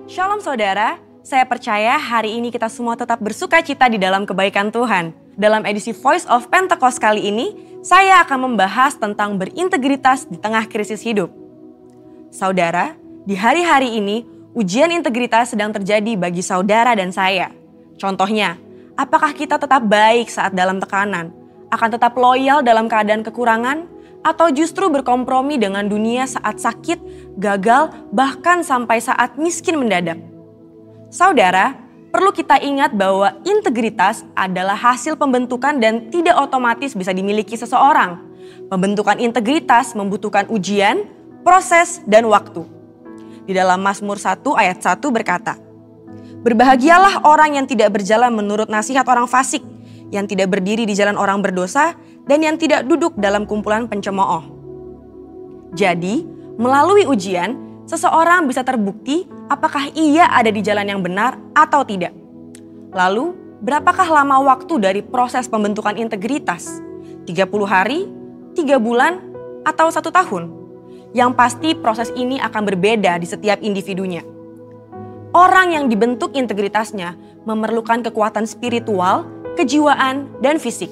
Shalom saudara, saya percaya hari ini kita semua tetap bersuka cita di dalam kebaikan Tuhan. Dalam edisi Voice of Pentecost kali ini, saya akan membahas tentang berintegritas di tengah krisis hidup. Saudara, di hari-hari ini, ujian integritas sedang terjadi bagi saudara dan saya. Contohnya, apakah kita tetap baik saat dalam tekanan? Akan tetap loyal dalam keadaan kekurangan? Atau justru berkompromi dengan dunia saat sakit, gagal, bahkan sampai saat miskin mendadak? Saudara, perlu kita ingat bahwa integritas adalah hasil pembentukan dan tidak otomatis bisa dimiliki seseorang. Pembentukan integritas membutuhkan ujian, proses, dan waktu. Di dalam Mazmur 1 ayat 1 berkata, "Berbahagialah orang yang tidak berjalan menurut nasihat orang fasik, yang tidak berdiri di jalan orang berdosa, dan yang tidak duduk dalam kumpulan pencemooh." Jadi, melalui ujian, seseorang bisa terbukti apakah ia ada di jalan yang benar atau tidak. Lalu, berapakah lama waktu dari proses pembentukan integritas? 30 hari, 3 bulan, atau 1 tahun? Yang pasti proses ini akan berbeda di setiap individunya. Orang yang dibentuk integritasnya memerlukan kekuatan spiritual, kejiwaan, dan fisik.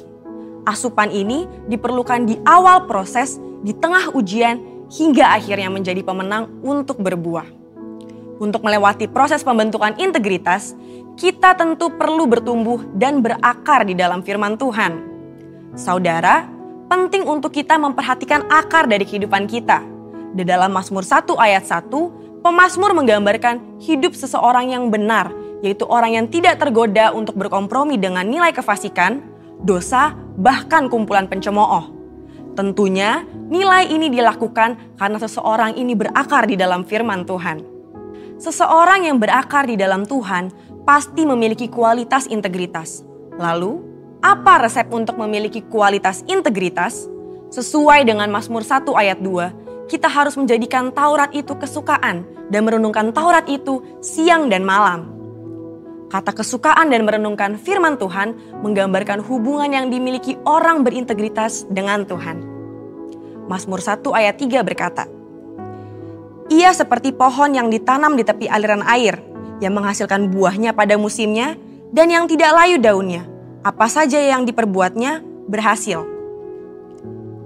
Asupan ini diperlukan di awal proses, di tengah ujian, hingga akhirnya menjadi pemenang untuk berbuah. Untuk melewati proses pembentukan integritas, kita tentu perlu bertumbuh dan berakar di dalam firman Tuhan. Saudara, penting untuk kita memperhatikan akar dari kehidupan kita. Di dalam Mazmur 1 ayat 1, pemazmur menggambarkan hidup seseorang yang benar, yaitu orang yang tidak tergoda untuk berkompromi dengan nilai kefasikan, dosa, bahkan kumpulan pencemooh. Tentunya nilai ini dilakukan karena seseorang ini berakar di dalam firman Tuhan. Seseorang yang berakar di dalam Tuhan pasti memiliki kualitas integritas. Lalu, apa resep untuk memiliki kualitas integritas? Sesuai dengan Mazmur 1 ayat 2, kita harus menjadikan Taurat itu kesukaan dan merenungkan Taurat itu siang dan malam. Kata kesukaan dan merenungkan firman Tuhan menggambarkan hubungan yang dimiliki orang berintegritas dengan Tuhan. Mazmur 1 ayat 3 berkata, "Ia seperti pohon yang ditanam di tepi aliran air, yang menghasilkan buahnya pada musimnya dan yang tidak layu daunnya. Apa saja yang diperbuatnya berhasil."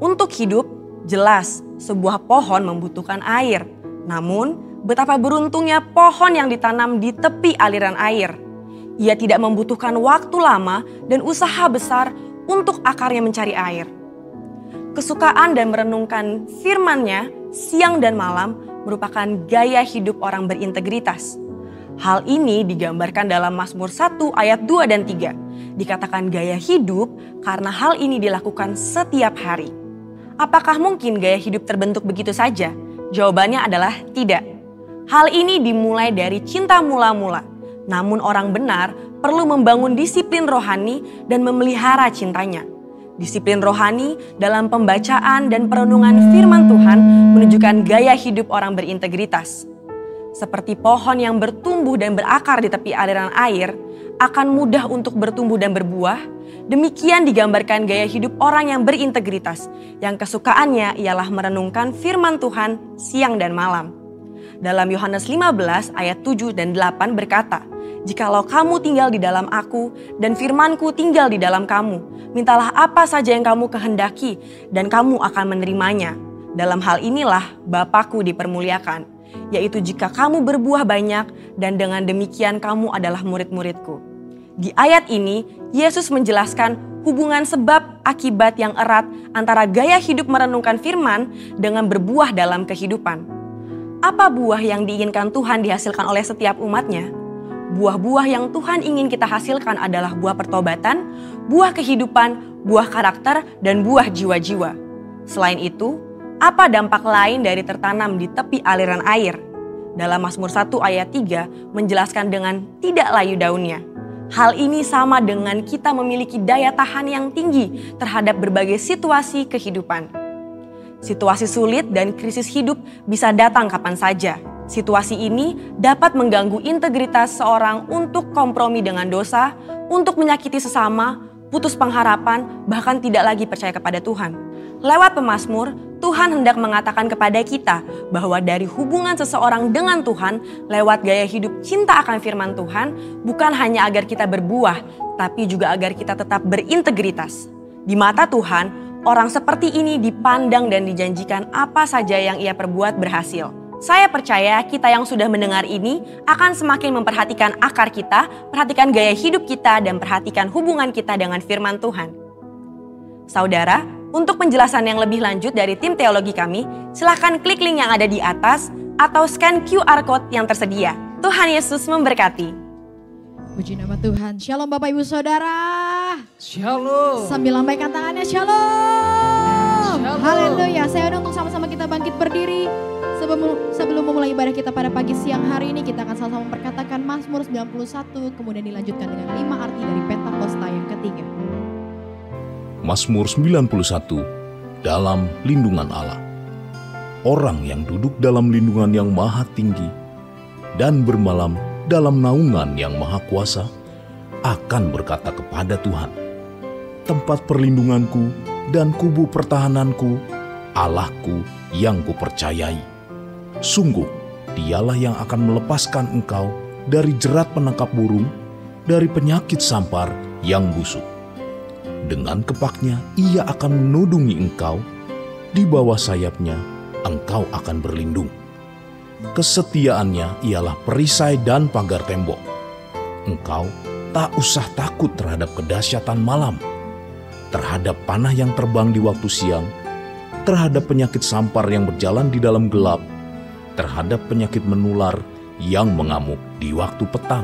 Untuk hidup, jelas sebuah pohon membutuhkan air. Namun, betapa beruntungnya pohon yang ditanam di tepi aliran air. Ia tidak membutuhkan waktu lama dan usaha besar untuk akarnya mencari air. Kesukaan dan merenungkan firman-Nya siang dan malam merupakan gaya hidup orang berintegritas. Hal ini digambarkan dalam Mazmur 1 ayat 2 dan 3. Dikatakan gaya hidup karena hal ini dilakukan setiap hari. Apakah mungkin gaya hidup terbentuk begitu saja? Jawabannya adalah tidak. Hal ini dimulai dari cinta mula-mula. Namun orang benar perlu membangun disiplin rohani dan memelihara cintanya. Disiplin rohani dalam pembacaan dan perenungan firman Tuhan menunjukkan gaya hidup orang berintegritas. Seperti pohon yang bertumbuh dan berakar di tepi aliran air, akan mudah untuk bertumbuh dan berbuah. Demikian digambarkan gaya hidup orang yang berintegritas, yang kesukaannya ialah merenungkan firman Tuhan siang dan malam. Dalam Yohanes 15 ayat 7 dan 8 berkata, "Jikalau kamu tinggal di dalam aku dan firmanku tinggal di dalam kamu, mintalah apa saja yang kamu kehendaki dan kamu akan menerimanya. Dalam hal inilah Bapa-Ku dipermuliakan, yaitu jika kamu berbuah banyak dan dengan demikian kamu adalah murid-murid-Ku." Di ayat ini, Yesus menjelaskan hubungan sebab akibat yang erat antara gaya hidup merenungkan firman dengan berbuah dalam kehidupan. Apa buah yang diinginkan Tuhan dihasilkan oleh setiap umatnya? Buah-buah yang Tuhan ingin kita hasilkan adalah buah pertobatan, buah kehidupan, buah karakter, dan buah jiwa-jiwa. Selain itu, apa dampak lain dari tertanam di tepi aliran air? Dalam Mazmur 1 ayat 3 menjelaskan dengan tidak layu daunnya. Hal ini sama dengan kita memiliki daya tahan yang tinggi terhadap berbagai situasi kehidupan. Situasi sulit dan krisis hidup bisa datang kapan saja. Situasi ini dapat mengganggu integritas seorang untuk kompromi dengan dosa, untuk menyakiti sesama, putus pengharapan, bahkan tidak lagi percaya kepada Tuhan. Lewat pemazmur, Tuhan hendak mengatakan kepada kita bahwa dari hubungan seseorang dengan Tuhan lewat gaya hidup cinta akan firman Tuhan bukan hanya agar kita berbuah, tapi juga agar kita tetap berintegritas. Di mata Tuhan, orang seperti ini dipandang dan dijanjikan apa saja yang ia perbuat berhasil. Saya percaya kita yang sudah mendengar ini akan semakin memperhatikan akar kita, perhatikan gaya hidup kita, dan perhatikan hubungan kita dengan firman Tuhan. Saudara, untuk penjelasan yang lebih lanjut dari tim teologi kami, silakan klik link yang ada di atas atau scan QR Code yang tersedia. Tuhan Yesus memberkati. Puji nama Tuhan. Shalom Bapak Ibu Saudara. Shalom. Sambil lambaikan tangannya, shalom. Shalom. Haleluya. Saya undang untuk sama-sama kita bangkit berdiri. Sebelum memulai ibadah kita pada pagi siang hari ini, kita akan sama-sama memperkatakan Mazmur 91, kemudian dilanjutkan dengan 5 arti dari Pentakosta yang ketiga. Mazmur 91, dalam lindungan Allah. Orang yang duduk dalam lindungan yang maha tinggi dan bermalam dalam naungan yang maha kuasa akan berkata kepada Tuhan, tempat perlindunganku dan kubu pertahananku, Allahku yang kupercayai. Sungguh, dialah yang akan melepaskan engkau dari jerat penangkap burung, dari penyakit sampar yang busuk. Dengan kepaknya ia akan menudungi engkau, di bawah sayapnya engkau akan berlindung. Kesetiaannya ialah perisai dan pagar tembok. Engkau tak usah takut terhadap kedahsyatan malam, terhadap panah yang terbang di waktu siang, terhadap penyakit sampar yang berjalan di dalam gelap, terhadap penyakit menular yang mengamuk di waktu petang.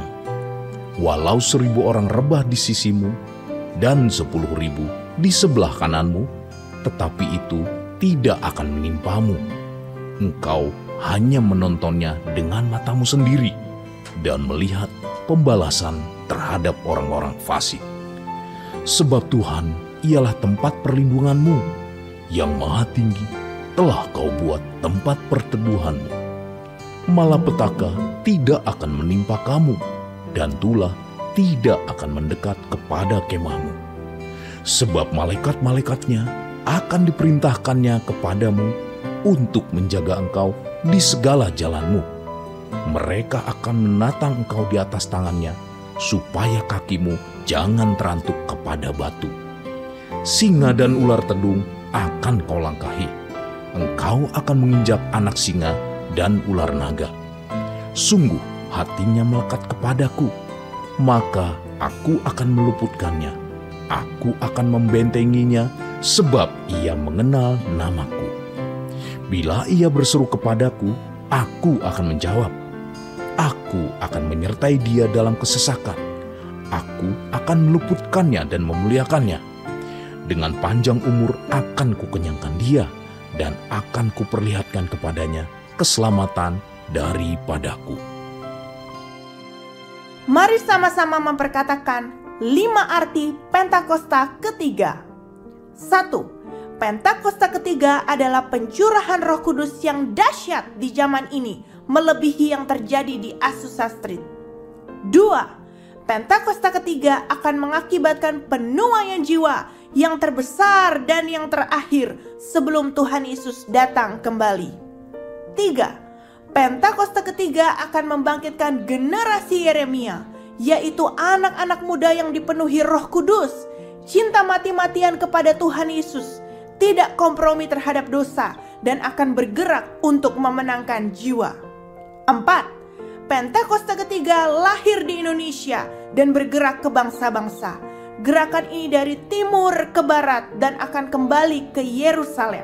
Walau 1.000 orang rebah di sisimu, dan 10.000 di sebelah kananmu, tetapi itu tidak akan menimpamu. Engkau hanya menontonnya dengan matamu sendiri dan melihat pembalasan terhadap orang-orang fasik. Sebab Tuhan ialah tempat perlindunganmu, yang maha tinggi telah kau buat tempat perteduhanmu. Malapetaka tidak akan menimpa kamu, dan tulah tidak akan mendekat kepada kemahmu. Sebab malaikat-malaikatnya akan diperintahkannya kepadamu untuk menjaga engkau di segala jalanmu. Mereka akan menatang engkau di atas tangannya, supaya kakimu jangan terantuk kepada batu. Singa dan ular tedung akan kau langkahi. Engkau akan menginjak anak singa dan ular naga. Sungguh hatinya melekat kepadaku, maka aku akan meluputkannya. Aku akan membentenginya, sebab ia mengenal namaku. Bila ia berseru kepadaku, aku akan menjawab. Aku akan menyertai dia dalam kesesakan. Aku akan meluputkannya dan memuliakannya. Dengan panjang umur akan kukenyangkan dia, dan akan kuperlihatkan kepadanya keselamatan daripadaku. Mari sama-sama memperkatakan 5 arti Pentakosta ketiga. 1. Pentakosta ketiga adalah pencurahan Roh Kudus yang dahsyat di zaman ini, melebihi yang terjadi di Azusa Street. 2. Pentakosta ketiga akan mengakibatkan penuaian jiwa yang terbesar dan yang terakhir sebelum Tuhan Yesus datang kembali. 3. Pentakosta ketiga akan membangkitkan generasi Yeremia, yaitu anak-anak muda yang dipenuhi Roh Kudus, cinta mati-matian kepada Tuhan Yesus, tidak kompromi terhadap dosa, dan akan bergerak untuk memenangkan jiwa. 4. Pentakosta ketiga lahir di Indonesia dan bergerak ke bangsa-bangsa. Gerakan ini dari timur ke barat dan akan kembali ke Yerusalem.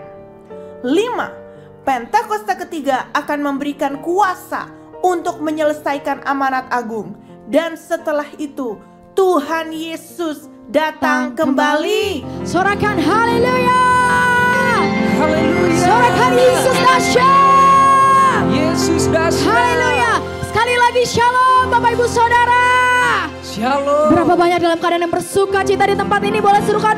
5. Pentakosta ketiga akan memberikan kuasa untuk menyelesaikan amanat agung. Dan setelah itu Tuhan Yesus datang kembali. Sorakan haleluya. Haleluya. Sorakan Yesus dahsyat. Yesus dahsyat. Haleluya. Sekali lagi shalom Bapak Ibu Saudara. Shalom. Berapa banyak dalam keadaan yang bersuka cita di tempat ini, boleh serukan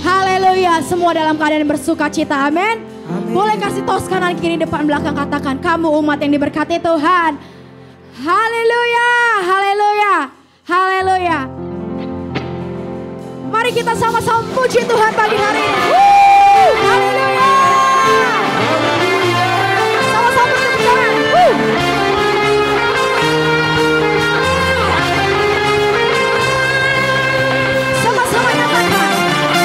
haleluya. Semua dalam keadaan yang bersuka cita, amin. Boleh kasih tos kanan kiri depan belakang, katakan kamu umat yang diberkati Tuhan. Haleluya, haleluya, haleluya. Mari kita sama-sama puji Tuhan pagi hari ini. Haleluya. Sama-sama bertepuk tangan. Sama-sama nyatakan,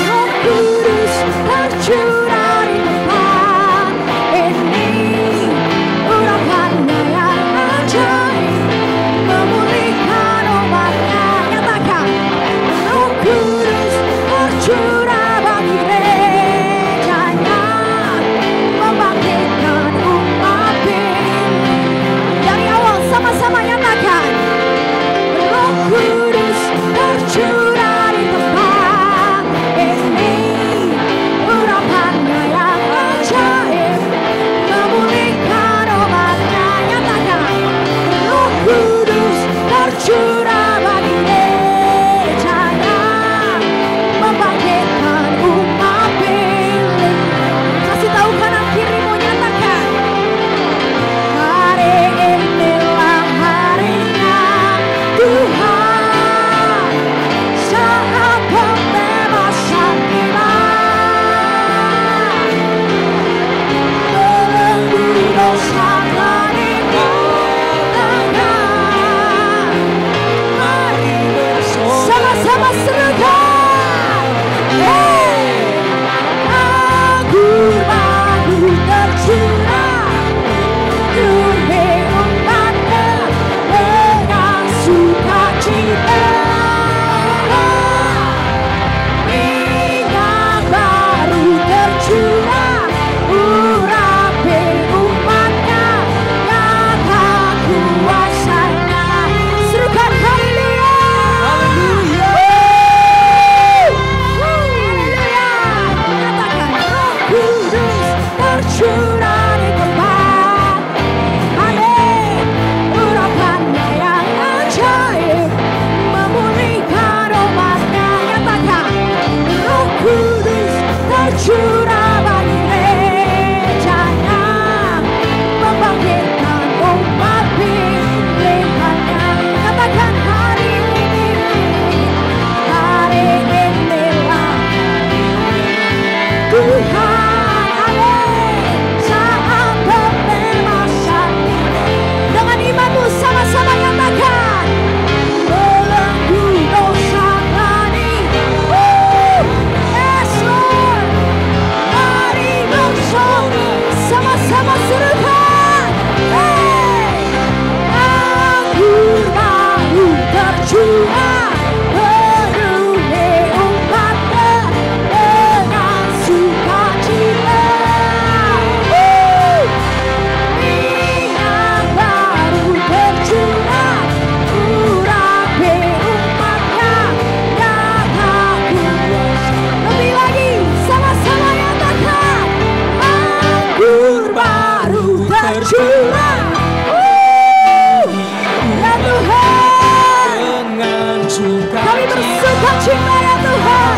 Roh Kudus tercurah di tempat ini. Urapannya yang ajaib memulihkan umatnya. Nyatakan, Roh Kudus tercurah bagi gerejanya, membangkitkan umat pilih. Dari awal sama-sama nyatakan, Roh Kudus tercurah di tempat ini. Urapannya yang ajaib memulihkan umatnya. Nyatakan, Roh Kudus tercurah bagi gerejanya, membangkitkan umat pilih. Kasih tahu kanan kirimu, nyatakan, hari inilah harinya Tuhan, saat pembebasan kita. Belenggu dosa telah dipotongkan. Mari sama-sama serukan. Agur baru tercurah, penuhi umatnya dengan sukacita. Minyak baru tercurah, urapi umatnya, nyata kuasanya. Serukan haleluya. Haleluya. Nyatakan, Roh Kudus tercurah di tempat. Amin. Urapannya yang ajaib memulihkan umatnya. Nyatakan, Roh Kudus tercurah bagi gerejanya, membangkitkan umat pilihannya. Katakan, hari inilah Tuhan, amin, saat pembebasan. Dengan imanmu sama-sama nyatakan, belenggu dosa tadi. Yes Lord. Mari bersama, sama-sama serukan. Agur baru tercurah, penuhi umatnya dengan sukacita. Minyak baru tercurah, urapi umatnya, nyata kuasa. Lebih lagi, sama-sama nyatakan, agur baru tercurah. Ya Tuhan, Dengan kami bersuka cita ya Tuhan.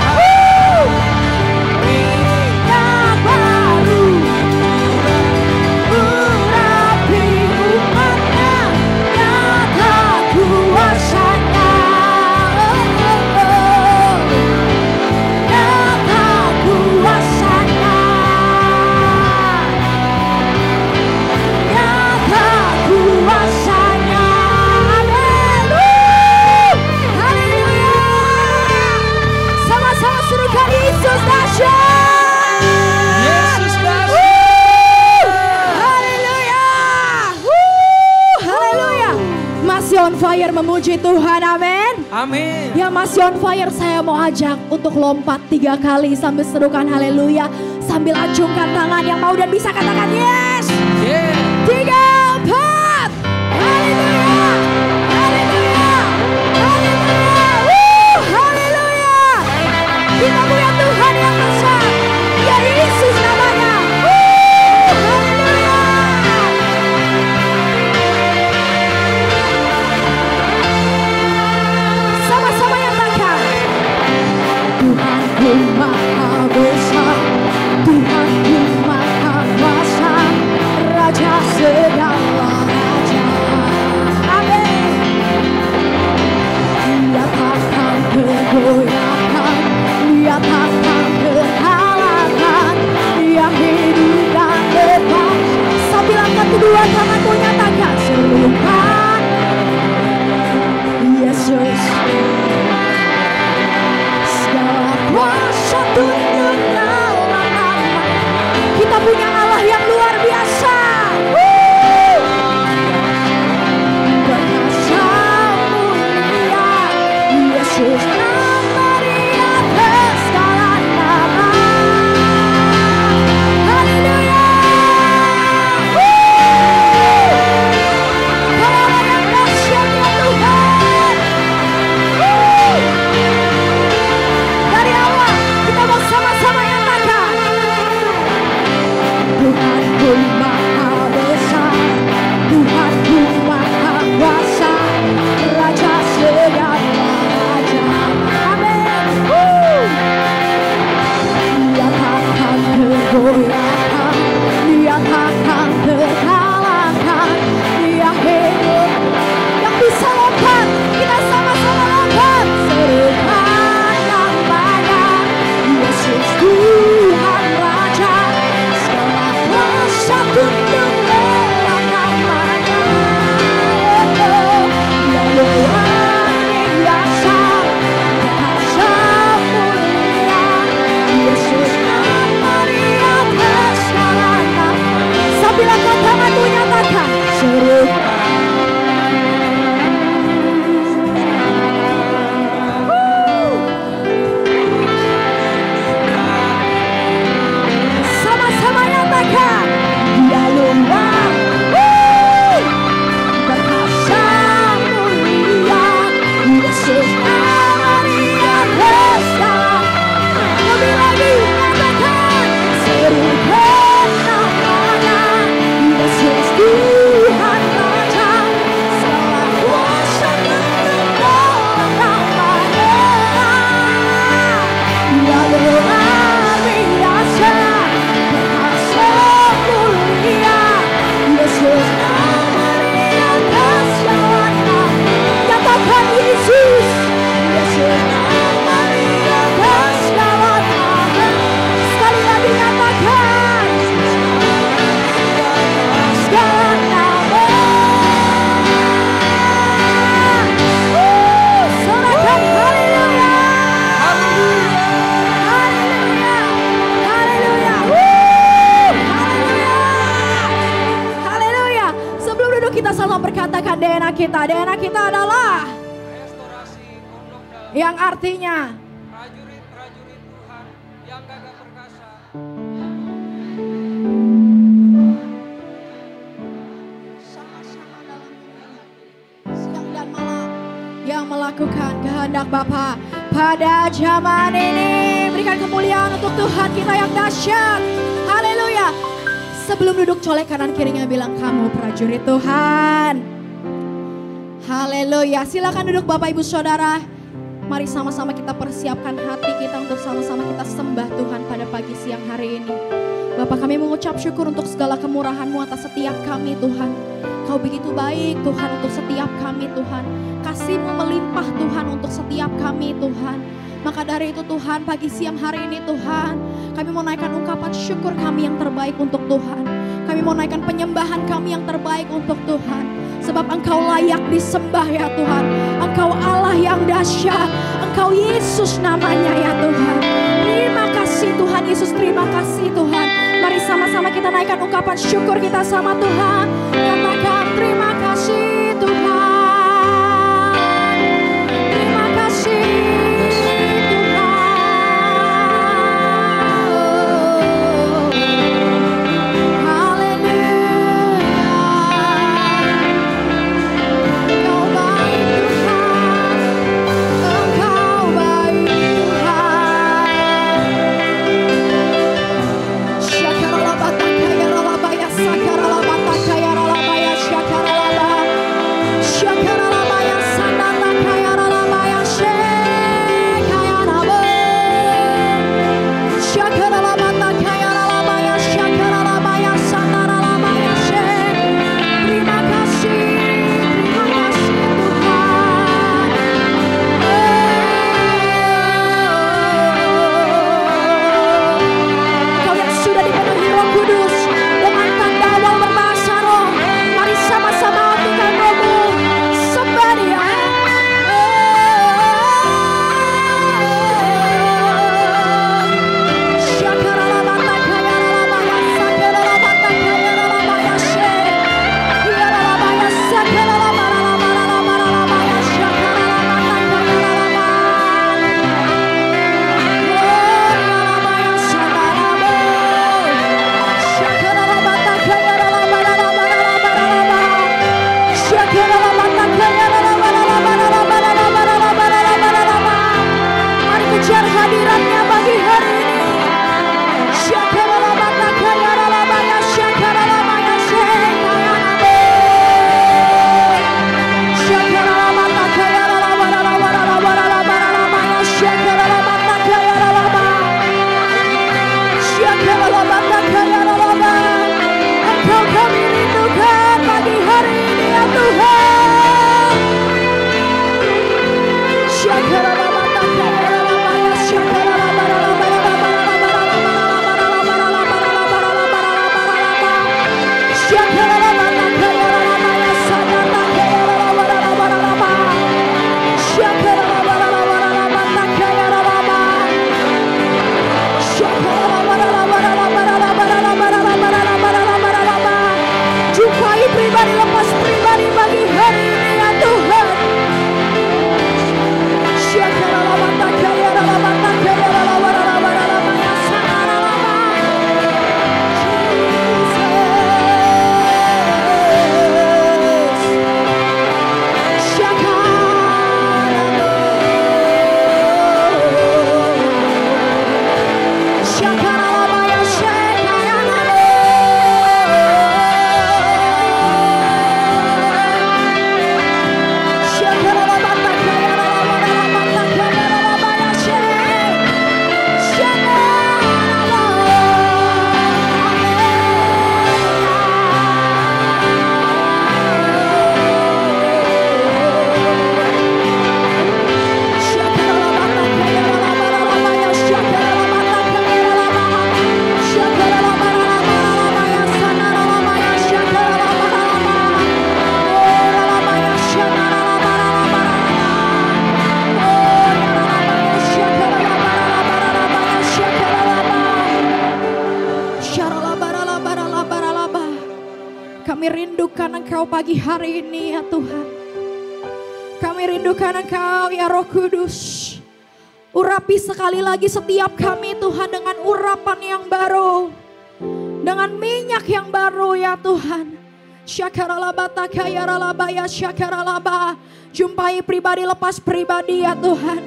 Minyak baru, urapi umatnya, nyata kuasanya. Nyata kuasanya. Nyata kuasanya. Haleluya. Sama-sama serukan, Yesus dahsyat. Yesus dahsyat. Haleluya. Haleluya. Masih on fire memuji Tuhan, amin. Amin. Ya masih on fire, saya mau ajak untuk lompat 3 kali sambil serukan haleluya, sambil acungkan tangan. Yang mau dan bisa katakan yes. Yeah. 3, 4. Haleluya. Haleluya. Haleluya. Haleluya. Kita punya Tuhan yang besar. Ya Yesus namanya. Haleluya. Sama-sama nyatakan, Tuhanku maha besar, Tuhanku maha kuasa, Raja segala raja. Amin. Dia takkan tergoyahkan angkat tangan tuh nyatakan seru. Sama-sama nyatakan dia luar berkuasa mulia Yesus Maria besar. Lebih lagi nyatakan serukan namanya Yesus Tuhan Raja, segala kuasa mengenal namanya. Dia luar biasa berkuasa mulia Yesus Maria besar. Nyatakan Yesus, Yesus Maria besar. Sekali lagi nyatakan segala nama. Sorakan haleluya. Haleluya. Haleluya. Haleluya. Haleluya. Sebelum duduk kita selalu berkatakan DNA kita adalah Restorasi Pondok Dalam, yang artinya prajurit-prajurit Tuhan yang gagah perkasa. sama-sama dalam siang dan malam yang melakukan kehendak Bapa pada zaman ini. Berikan kemuliaan untuk Tuhan kita yang dahsyat. Haleluya. Sebelum duduk colek kanan kirinya bilang kamu prajurit Tuhan. Haleluya. Silakan duduk Bapak Ibu Saudara. Mari sama-sama kita persiapkan hati kita untuk sama-sama kita sembah Tuhan pada pagi siang hari ini. Bapak, kami mengucap syukur untuk segala kemurahan-Mu atas setiap kami Tuhan. Kau begitu baik Tuhan untuk setiap kami Tuhan. Kasih-Mu melimpah Tuhan untuk setiap kami Tuhan. Maka dari itu Tuhan, pagi siang hari ini Tuhan, kami mau naikkan ungkapan syukur kami yang terbaik untuk Tuhan. Kami mau naikkan penyembahan kami yang terbaik untuk Tuhan. Sebab Engkau layak disembah ya Tuhan. Engkau Allah yang dahsyat. Engkau Yesus namanya ya Tuhan. Terima kasih Tuhan Yesus, terima kasih Tuhan. Mari sama-sama kita naikkan ungkapan syukur kita sama Tuhan. Nyatakan terima kasih Tuhan. Terima kasih Tuhan. Haleluya. Engkau baik Tuhan. Engkau baik Tuhan. Syakaralabata kaya ralabaya sakaralabata kaya ralabaya syakaralabaya. Kami rindukan Engkau pagi hari ini ya Tuhan. Kami rindukan Engkau ya Roh Kudus. Urapi sekali lagi setiap kami Tuhan dengan urapan yang baru. Dengan minyak yang baru ya Tuhan. Syakaralaba takayaralaba ya syakaralaba. Jumpai pribadi lepas pribadi ya Tuhan.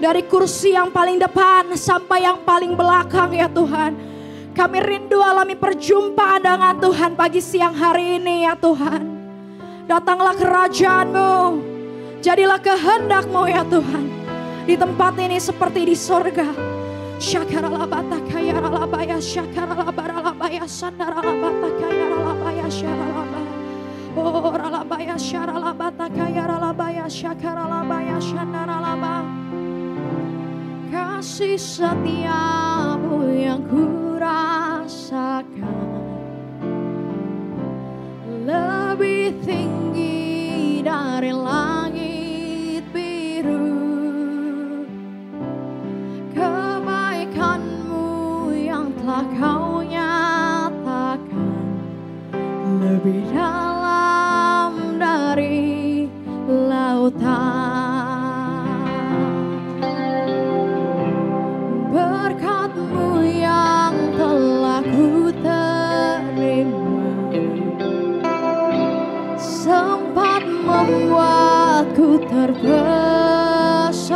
Dari kursi yang paling depan sampai yang paling belakang ya Tuhan. Kami rindu alami perjumpaan dengan Tuhan pagi siang hari ini ya Tuhan. Datanglah kerajaan-Mu. Jadilah kehendak-Mu ya Tuhan. Di tempat ini seperti di sorga. Syakaralaba takayaralaba ya syakaralaba ya sandaralaba takayaralaba ya syaralaba. Oh ralaba ya syaralaba takayaralaba ya syakaralaba ya sandaralaba. Kasih setiamu yang kurasakan lebih tinggi dari langit biru. Kebaikanmu yang telah Kau nyatakan lebih dalam dari lautan. Berkat-Mu yang telah ku terima sempat membuatku terpesona.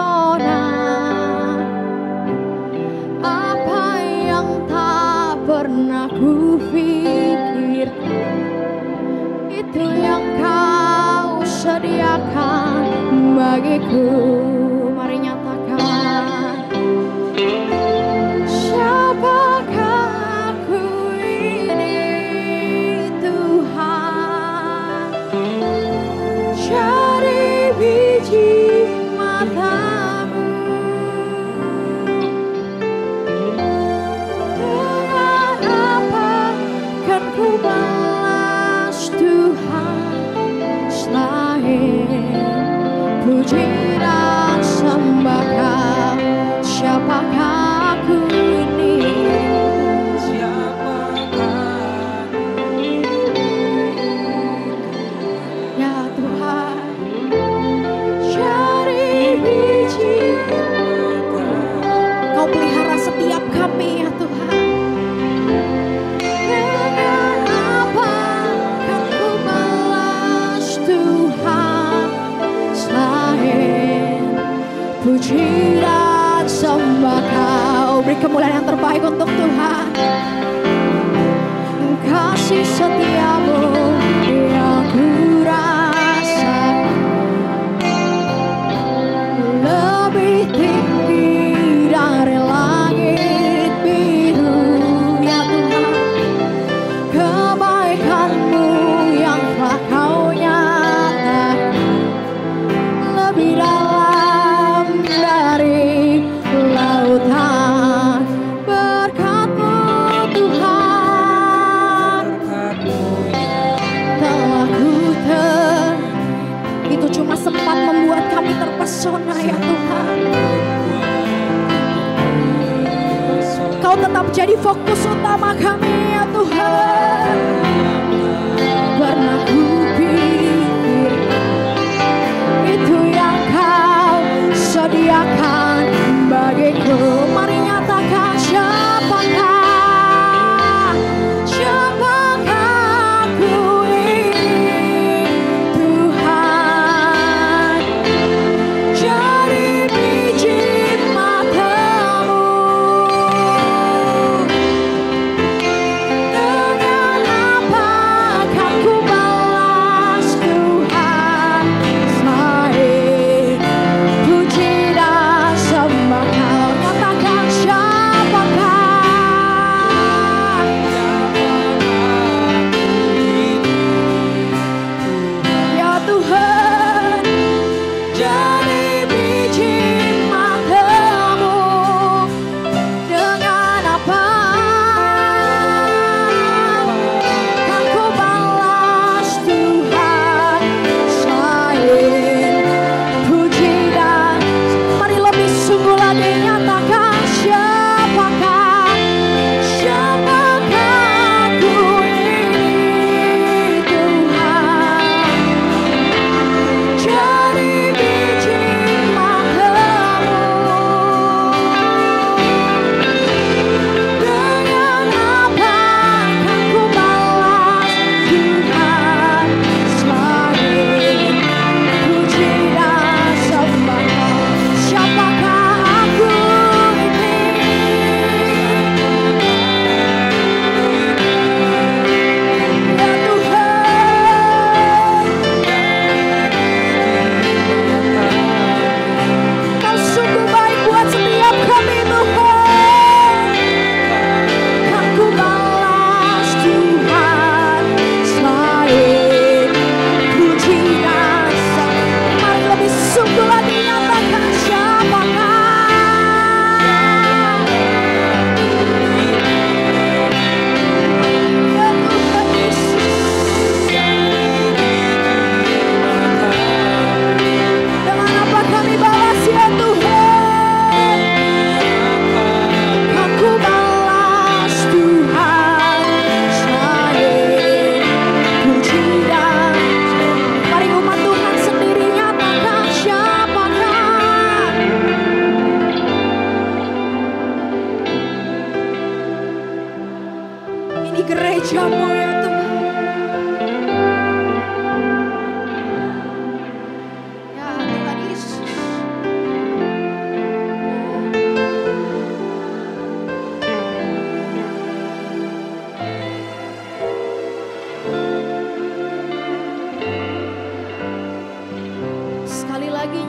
Apa yang tak pernah ku pikirkan, itu yang Kau sediakan bagiku. Mari nyatakan. Siapakah aku ini Tuhan? Cari biji mata-Mu. Dengan apa kan ku balas Tuhan selain puji dan sembah Kau? Siapakah aku ini? Ya Tuhan, cari biji Kau pelihara setiap kami ya Tuhan. Dengan apa kan ku balas Tuhan selain puji dan sembah Kau? Beri kemuliaan yang terbaik untuk Tuhan. Kasih setiamu yang ku rasakan lebih tinggi dari langit biru ya Tuhan. Kebaikan-Mu yang telah Kau nyatakan lebih dalam dari lautan. Berkat-Mu Tuhan telah ku itu cuma sempat membuat kami terpesona ya Tuhan. Kau tetap jadi fokus utama kami ya Tuhan. Pernah ku pikir itu yang Kau sediakan bagiku. Mari nyatakan. Siapakah aku ini Tuhan? Cari biji mata-Mu. Dengan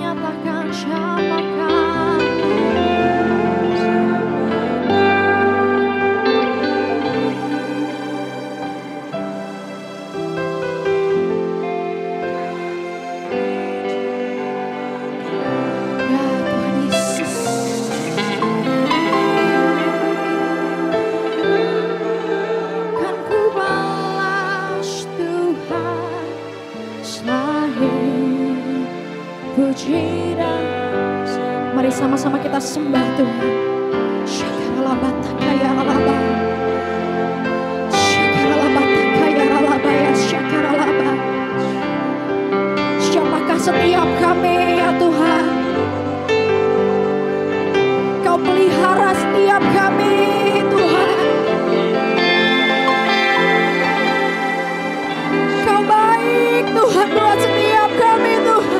nyatakan siapakah. Mari sama-sama kita sembah Tuhan. Syakaralabata kaya ralaba. Syakaralabata kaya ralaba ya syakaralaba. Siapakah setiap kami ya Tuhan? Kau pelihara setiap kami Tuhan. Kau baik Tuhan buat setiap kami Tuhan.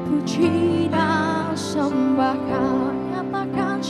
Puji dan sembah Kau nyatakan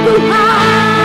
Tuhan.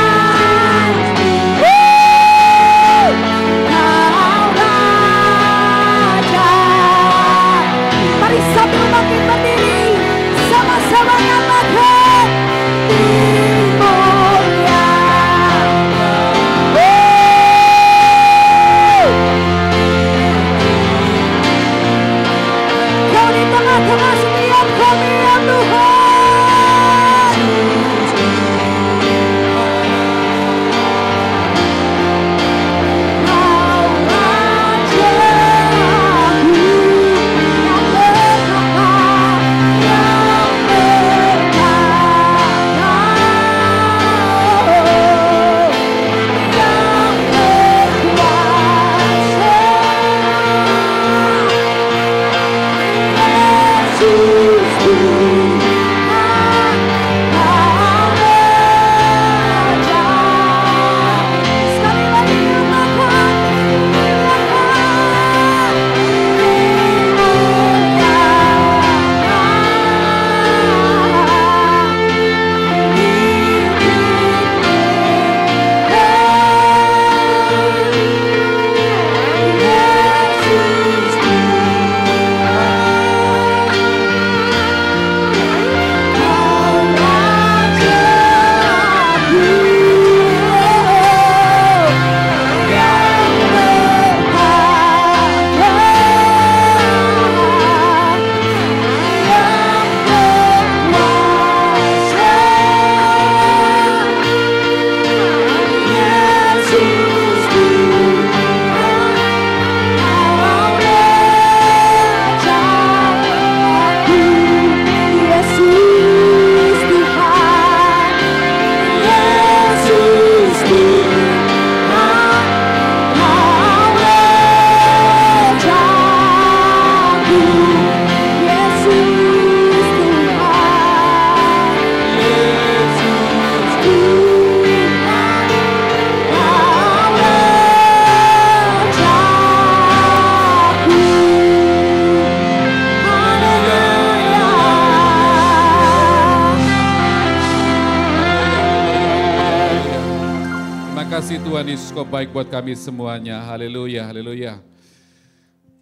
Tuhan Yesus, Kau baik buat kami semuanya. Haleluya, haleluya.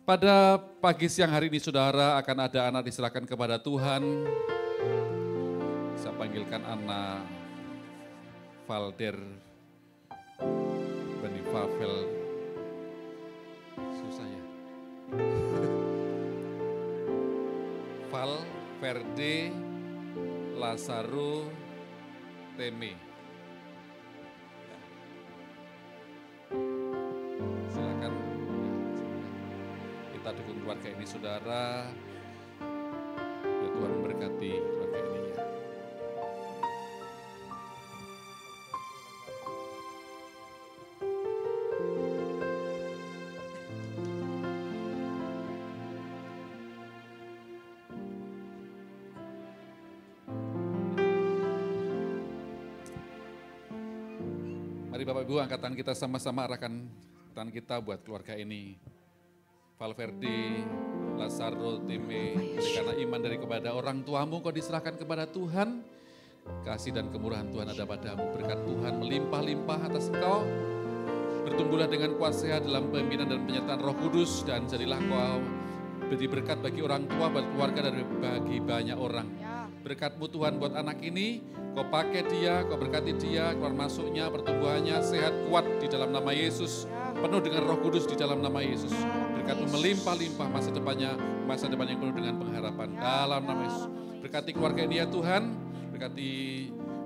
Pada pagi siang hari ini saudara akan ada anak diserahkan kepada Tuhan. Saya panggilkan Anna Valder Benifavel. Susah ya. Val Verde Lazaro Teme. Silakan. Kita dukung keluarga ini saudara. Ya Tuhan memberkati keluarga ini ya. Mari Bapak Ibu angkatan kita sama-sama arahkan tangan kita buat keluarga ini. Valverde, Lazaro, Time, karena iman dari kepada orang tuamu kau diserahkan kepada Tuhan. Kasih dan kemurahan Tuhan ada padamu. Berkat Tuhan melimpah-limpah atas engkau. Bertumbuhlah dengan kuat sehat dalam pembinaan dan penyertaan Roh Kudus. Dan jadilah kau beri berkat bagi orang tua, bagi keluarga, dan bagi banyak orang. Berkat-Mu Tuhan buat anak ini, kau pakai dia, kau berkati dia, keluar masuknya, pertumbuhannya, sehat, kuat di dalam nama Yesus. Penuh dengan Roh Kudus di dalam nama Yesus. Berkat-Mu melimpah-limpah masa depannya, masa depan yang penuh dengan pengharapan. Dalam nama Yesus. Berkati keluarga ini ya Tuhan, berkati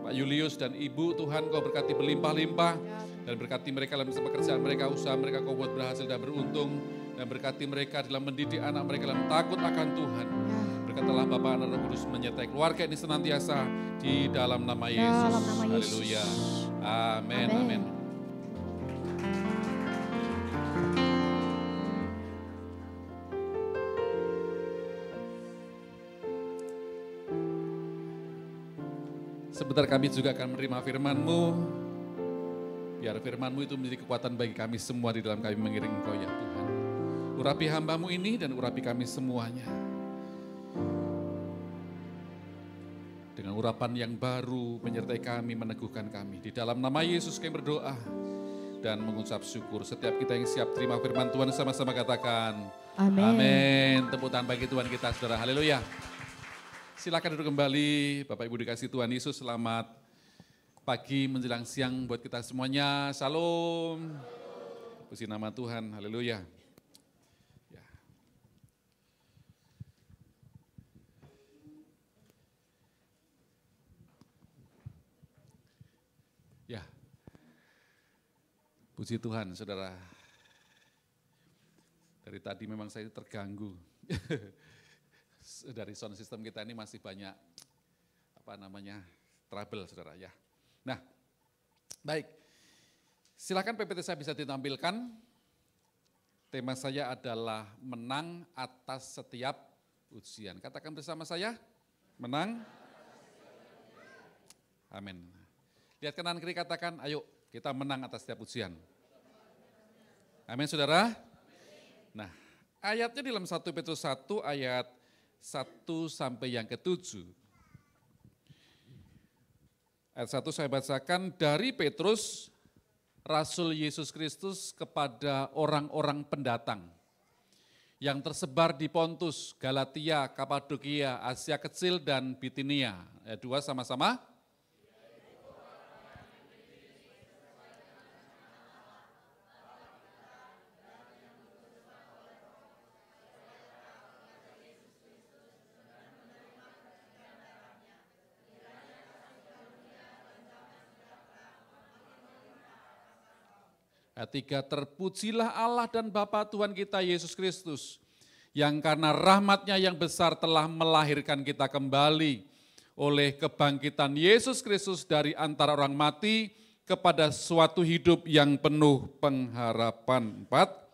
Pak Julius dan Ibu Tuhan, kau berkati berlimpah-limpah. Dan berkati mereka dalam pekerjaan mereka, usaha mereka kau buat berhasil dan beruntung. Dan berkati mereka dalam mendidik anak mereka dalam takut akan Tuhan. Berkatalah Bapa, Anak, Roh Kudus menyertai keluarga ini senantiasa di dalam nama Yesus. Haleluya. Amin. Amin. Sebentar kami juga akan menerima firman-Mu. Biar firman-Mu itu menjadi kekuatan bagi kami semua di dalam kami mengiring Engkau ya Tuhan. Urapi hamba-Mu ini dan urapi kami semuanya. Dengan urapan yang baru menyertai kami, meneguhkan kami. Di dalam nama Yesus kami berdoa dan mengucap syukur. Setiap kita yang siap terima firman Tuhan sama-sama katakan. Amin. Amin. Tepuk tangan bagi Tuhan kita saudara. Haleluya. Silakan duduk kembali. Bapak Ibu dikasih Tuhan Yesus, selamat pagi menjelang siang buat kita semuanya. Shalom. Puji nama Tuhan. Haleluya. Ya, puji Tuhan saudara. Dari tadi memang saya terganggu. Dari sound system kita ini masih banyak trouble saudara ya. Nah, baik. Silakan PPT saya bisa ditampilkan. Tema saya adalah menang atas setiap ujian. Katakan bersama saya, menang. Amin. Lihat kanan kiri katakan, ayo kita menang atas setiap ujian. Amin saudara. Nah, ayatnya di dalam 1 Petrus 1 ayat 1 sampai yang ke-7. Ayat 1 saya bacakan, dari Petrus, Rasul Yesus Kristus kepada orang-orang pendatang yang tersebar di Pontus, Galatia, Kapadokia, Asia Kecil, dan Bitinia. Ayat 2 sama-sama. Ayat 3, terpujilah Allah dan Bapa Tuhan kita Yesus Kristus, yang karena rahmat-Nya yang besar telah melahirkan kita kembali oleh kebangkitan Yesus Kristus dari antara orang mati kepada suatu hidup yang penuh pengharapan. 4,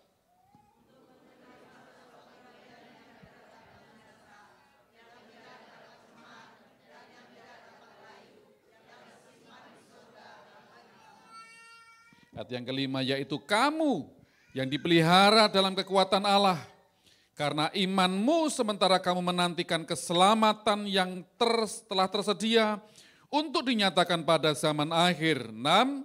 ayat yang kelima, yaitu kamu yang dipelihara dalam kekuatan Allah. Karena imanmu sementara kamu menantikan keselamatan yang telah tersedia untuk dinyatakan pada zaman akhir. 6,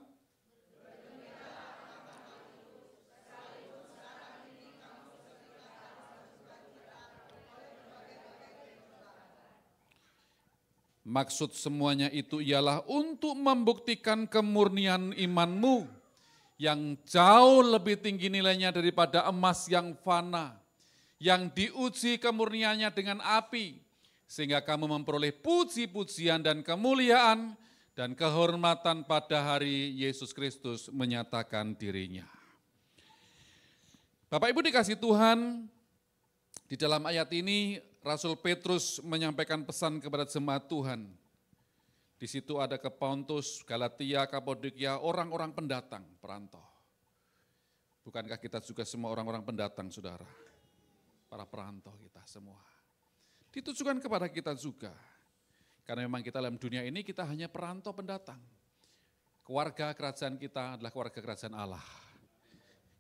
Maksud semuanya itu ialah untuk membuktikan kemurnian imanmu yang jauh lebih tinggi nilainya daripada emas yang fana, yang diuji kemurniannya dengan api, sehingga kamu memperoleh puji-pujian dan kemuliaan dan kehormatan pada hari Yesus Kristus menyatakan dirinya. Bapak Ibu dikasih Tuhan, di dalam ayat ini Rasul Petrus menyampaikan pesan kepada jemaat Tuhan. Di situ ada ke Pontus, Galatia, Kapadokia, orang-orang pendatang, perantau. Bukankah kita juga semua orang-orang pendatang, saudara? Para perantau kita semua. Ditujukan kepada kita juga. Karena memang kita dalam dunia ini kita hanya perantau pendatang. Keluarga kerajaan kita adalah keluarga kerajaan Allah.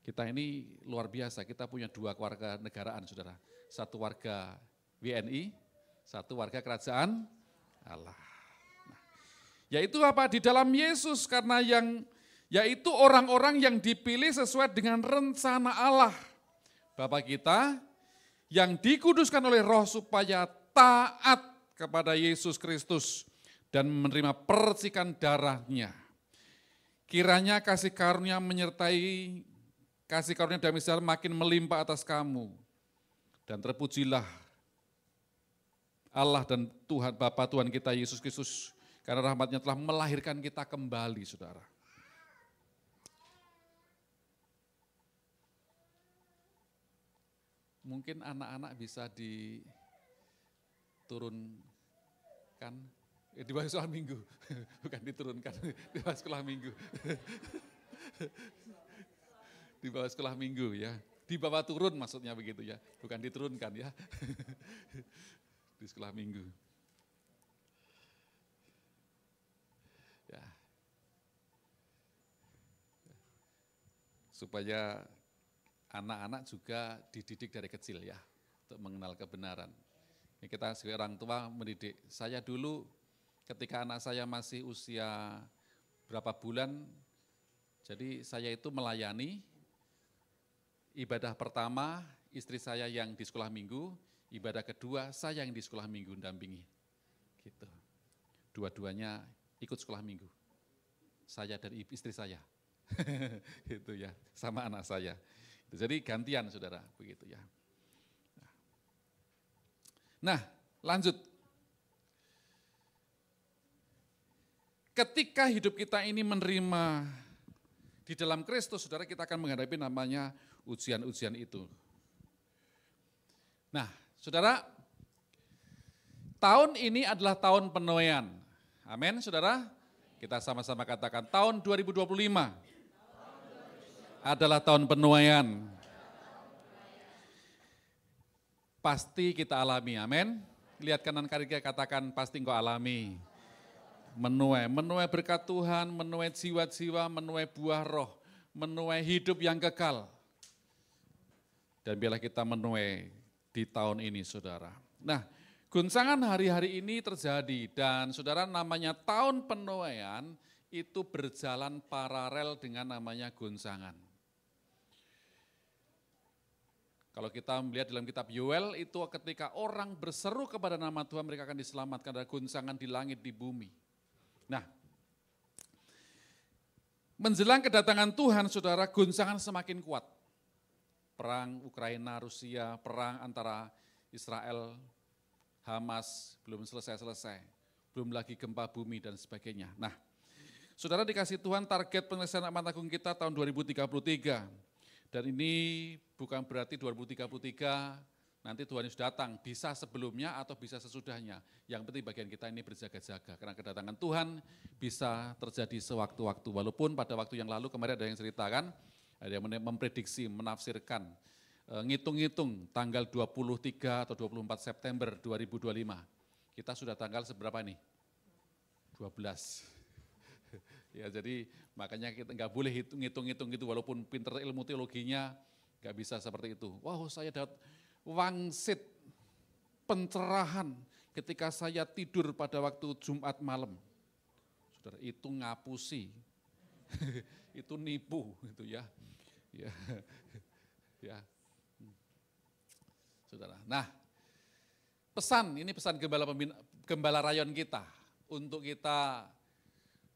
Kita ini luar biasa, kita punya 2 keluarga negaraan, saudara. Satu warga WNI, satu warga kerajaan Allah. Nah, yaitu apa? Di dalam Yesus, karena yaitu orang-orang yang dipilih sesuai dengan rencana Allah. Bapa kita yang dikuduskan oleh Roh supaya taat kepada Yesus Kristus dan menerima percikan darahnya. Kiranya kasih karunia menyertai, kasih karunia damai sejahtera makin melimpah atas kamu. Dan terpujilah Allah dan Tuhan Bapa Tuhan kita Yesus Kristus, karena rahmatnya telah melahirkan kita kembali, saudara. Mungkin anak-anak bisa diturunkan, di bawah sekolah minggu, bukan diturunkan, di bawah sekolah minggu. Di bawah sekolah minggu ya, di bawah turun maksudnya begitu ya, bukan diturunkan ya. Di sekolah minggu. Ya. Supaya anak-anak juga dididik dari kecil ya, untuk mengenal kebenaran. Ya, kita sebagai orang tua mendidik. Saya dulu ketika anak saya masih usia berapa bulan, jadi saya itu melayani, ibadah pertama istri saya yang di sekolah minggu, ibadah kedua saya yang di sekolah minggu dampingi. Gitu. Dua-duanya ikut sekolah minggu. Saya dan istri saya. Itu ya, sama anak saya. Jadi gantian saudara, begitu ya. Nah, lanjut. Ketika hidup kita ini menerima di dalam Kristus, saudara, kita akan menghadapi namanya ujian-ujian itu. Nah, saudara, tahun ini adalah tahun penuaian. Amin, saudara. Kita sama-sama katakan tahun 2025 adalah tahun penuaian. Pasti kita alami, amin. Lihat kanan kiri kita, katakan pasti engkau alami. Menuai berkat Tuhan, menuai jiwa-jiwa, menuai buah roh, menuai hidup yang kekal. Dan biarlah kita menuai di tahun ini, saudara. Nah, guncangan hari-hari ini terjadi dan saudara, namanya tahun penuaian itu berjalan paralel dengan namanya guncangan. Kalau kita melihat dalam kitab Yoel itu ketika orang berseru kepada nama Tuhan mereka akan diselamatkan, ada guncangan di langit, di bumi. Nah, menjelang kedatangan Tuhan, saudara, guncangan semakin kuat. Perang Ukraina, Rusia, perang antara Israel, Hamas, belum selesai-selesai. Belum lagi gempa bumi dan sebagainya. Nah, saudara dikasih Tuhan target penyelesaian amanat agung kita tahun 2033. Dan ini bukan berarti 2033 nanti Tuhan Yesus datang, bisa sebelumnya atau bisa sesudahnya. Yang penting bagian kita ini berjaga-jaga, karena kedatangan Tuhan bisa terjadi sewaktu-waktu. Walaupun pada waktu yang lalu kemarin ada yang ceritakan, ada yang memprediksi, menafsirkan, ngitung-ngitung tanggal 23 atau 24 September 2025. Kita sudah tanggal seberapa nih? 12. Ya, jadi makanya kita nggak boleh ngitung-ngitung gitu, walaupun pinter ilmu teologinya nggak bisa seperti itu. Wow, saya dapat wangsit pencerahan ketika saya tidur pada waktu Jumat malam. Saudara, itu ngapusi, itu nipu, itu ya, ya, ya, saudara. Nah, pesan ini pesan gembala rayon kita, untuk kita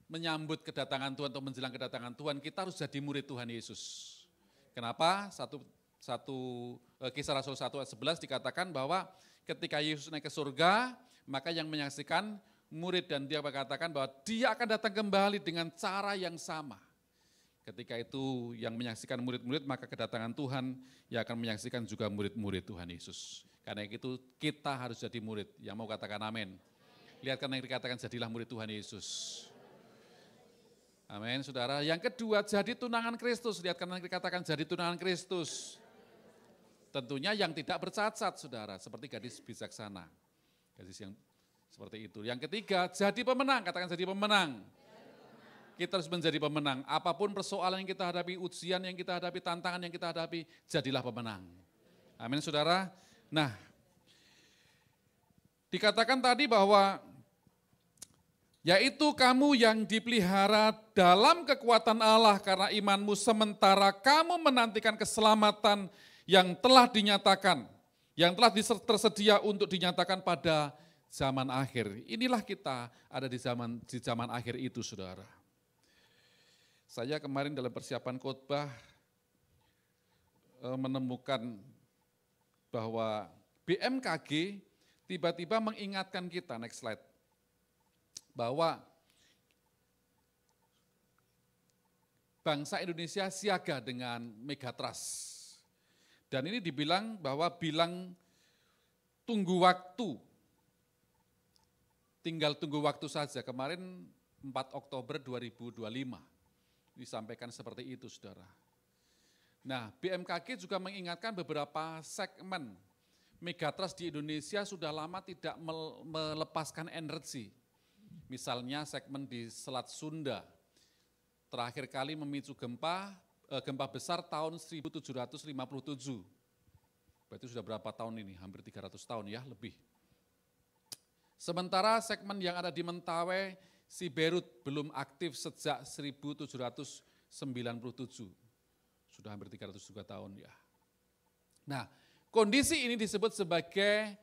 menyambut kedatangan Tuhan atau menjelang kedatangan Tuhan, kita harus jadi murid Tuhan Yesus. Kenapa? Kisah Rasul 1 ayat 11 dikatakan bahwa ketika Yesus naik ke surga, maka yang menyaksikan murid dan dia berkatakan bahwa dia akan datang kembali dengan cara yang sama. Ketika itu yang menyaksikan murid-murid, maka kedatangan Tuhan yang akan menyaksikan juga murid-murid Tuhan Yesus. Karena itu kita harus jadi murid. Yang mau katakan amin. Lihat karena yang dikatakan jadilah murid Tuhan Yesus. Amin, saudara. Yang kedua, jadi tunangan Kristus. Lihat karena yang dikatakan jadi tunangan Kristus. Tentunya yang tidak bercacat, saudara. Seperti gadis bijaksana. Gadis yang seperti itu. Yang ketiga, jadi pemenang. Katakan jadi pemenang. Kita harus menjadi pemenang. Apapun persoalan yang kita hadapi, ujian yang kita hadapi, tantangan yang kita hadapi, jadilah pemenang. Amin, saudara. Nah, dikatakan tadi bahwa yaitu kamu yang dipelihara dalam kekuatan Allah karena imanmu sementara kamu menantikan keselamatan yang telah dinyatakan, yang telah tersedia untuk dinyatakan pada zaman akhir. Inilah kita ada di zaman akhir itu, saudara. Saya kemarin dalam persiapan khotbah menemukan bahwa BMKG tiba-tiba mengingatkan kita, next slide, bahwa bangsa Indonesia siaga dengan megatrust. Dan ini dibilang bahwa tunggu waktu, tinggal tunggu waktu saja. Kemarin 4 Oktober 2025 disampaikan seperti itu, saudara. Nah, BMKG juga mengingatkan beberapa segmen megatrust di Indonesia sudah lama tidak melepaskan energi. Misalnya segmen di Selat Sunda, terakhir kali memicu gempa besar tahun 1757. Berarti sudah berapa tahun ini? Hampir 300 tahun ya, lebih. Sementara segmen yang ada di Mentawai, Siberut belum aktif sejak 1797. Sudah hampir 300 juga tahun ya. Nah, kondisi ini disebut sebagai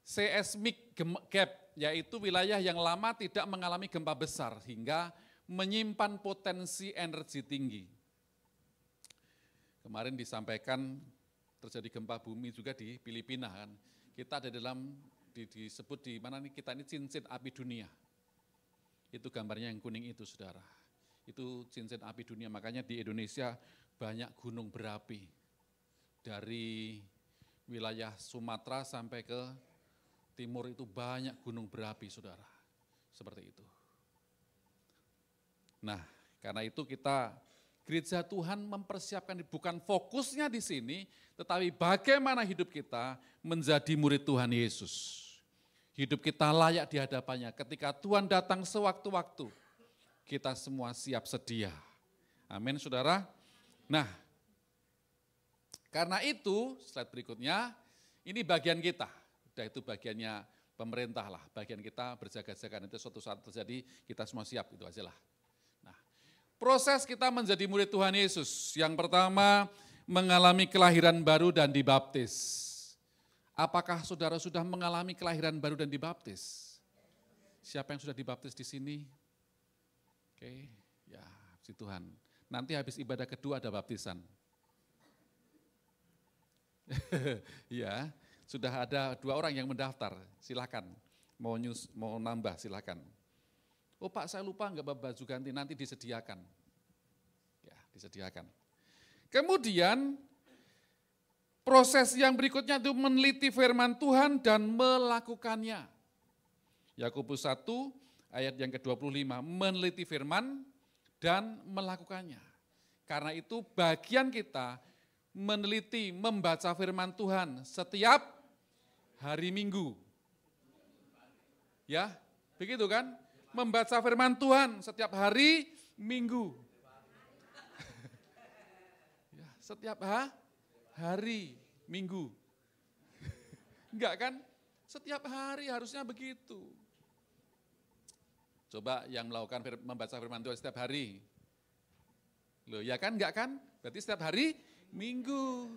seismic gap, yaitu wilayah yang lama tidak mengalami gempa besar hingga menyimpan potensi energi tinggi. Kemarin disampaikan terjadi gempa bumi juga di Filipina kan. Kita ada disebut di mana nih, kita ini cincin api dunia. Itu gambarnya yang kuning itu, saudara. Itu cincin api dunia, makanya di Indonesia banyak gunung berapi. Dari wilayah Sumatera sampai ke timur itu banyak gunung berapi, saudara. Seperti itu. Nah, karena itu gereja Tuhan mempersiapkan, bukan fokusnya di sini, tetapi bagaimana hidup kita menjadi murid Tuhan Yesus. Hidup kita layak di hadapannya. Ketika Tuhan datang sewaktu-waktu, kita semua siap sedia. Amin, saudara. Nah, karena itu, slide berikutnya, ini bagian kita. Udah itu bagiannya pemerintah lah, bagian kita berjaga-jaga, nanti suatu saat terjadi kita semua siap, itu aja lah. Nah, proses kita menjadi murid Tuhan Yesus, yang pertama mengalami kelahiran baru dan dibaptis. Apakah saudara sudah mengalami kelahiran baru dan dibaptis? Siapa yang sudah dibaptis di sini? Oke, ya puji Tuhan. Nanti habis ibadah kedua ada baptisan. Ya. Sudah ada 2 orang yang mendaftar, silakan. Mau nambah, silakan. Oh Pak, saya lupa enggak baju ganti, nanti disediakan. Ya, disediakan. Kemudian proses yang berikutnya itu meneliti firman Tuhan dan melakukannya. Yakobus 1 ayat yang ke-25, meneliti firman dan melakukannya. Karena itu bagian kita meneliti, membaca firman Tuhan setiap hari Minggu. Ya, begitu kan? Membaca firman Tuhan setiap hari Minggu. Ya, setiap hari Minggu. Enggak kan? Setiap hari harusnya begitu. Coba yang melakukan membaca firman Tuhan setiap hari. Loh, ya kan? Enggak kan? Berarti setiap hari Minggu.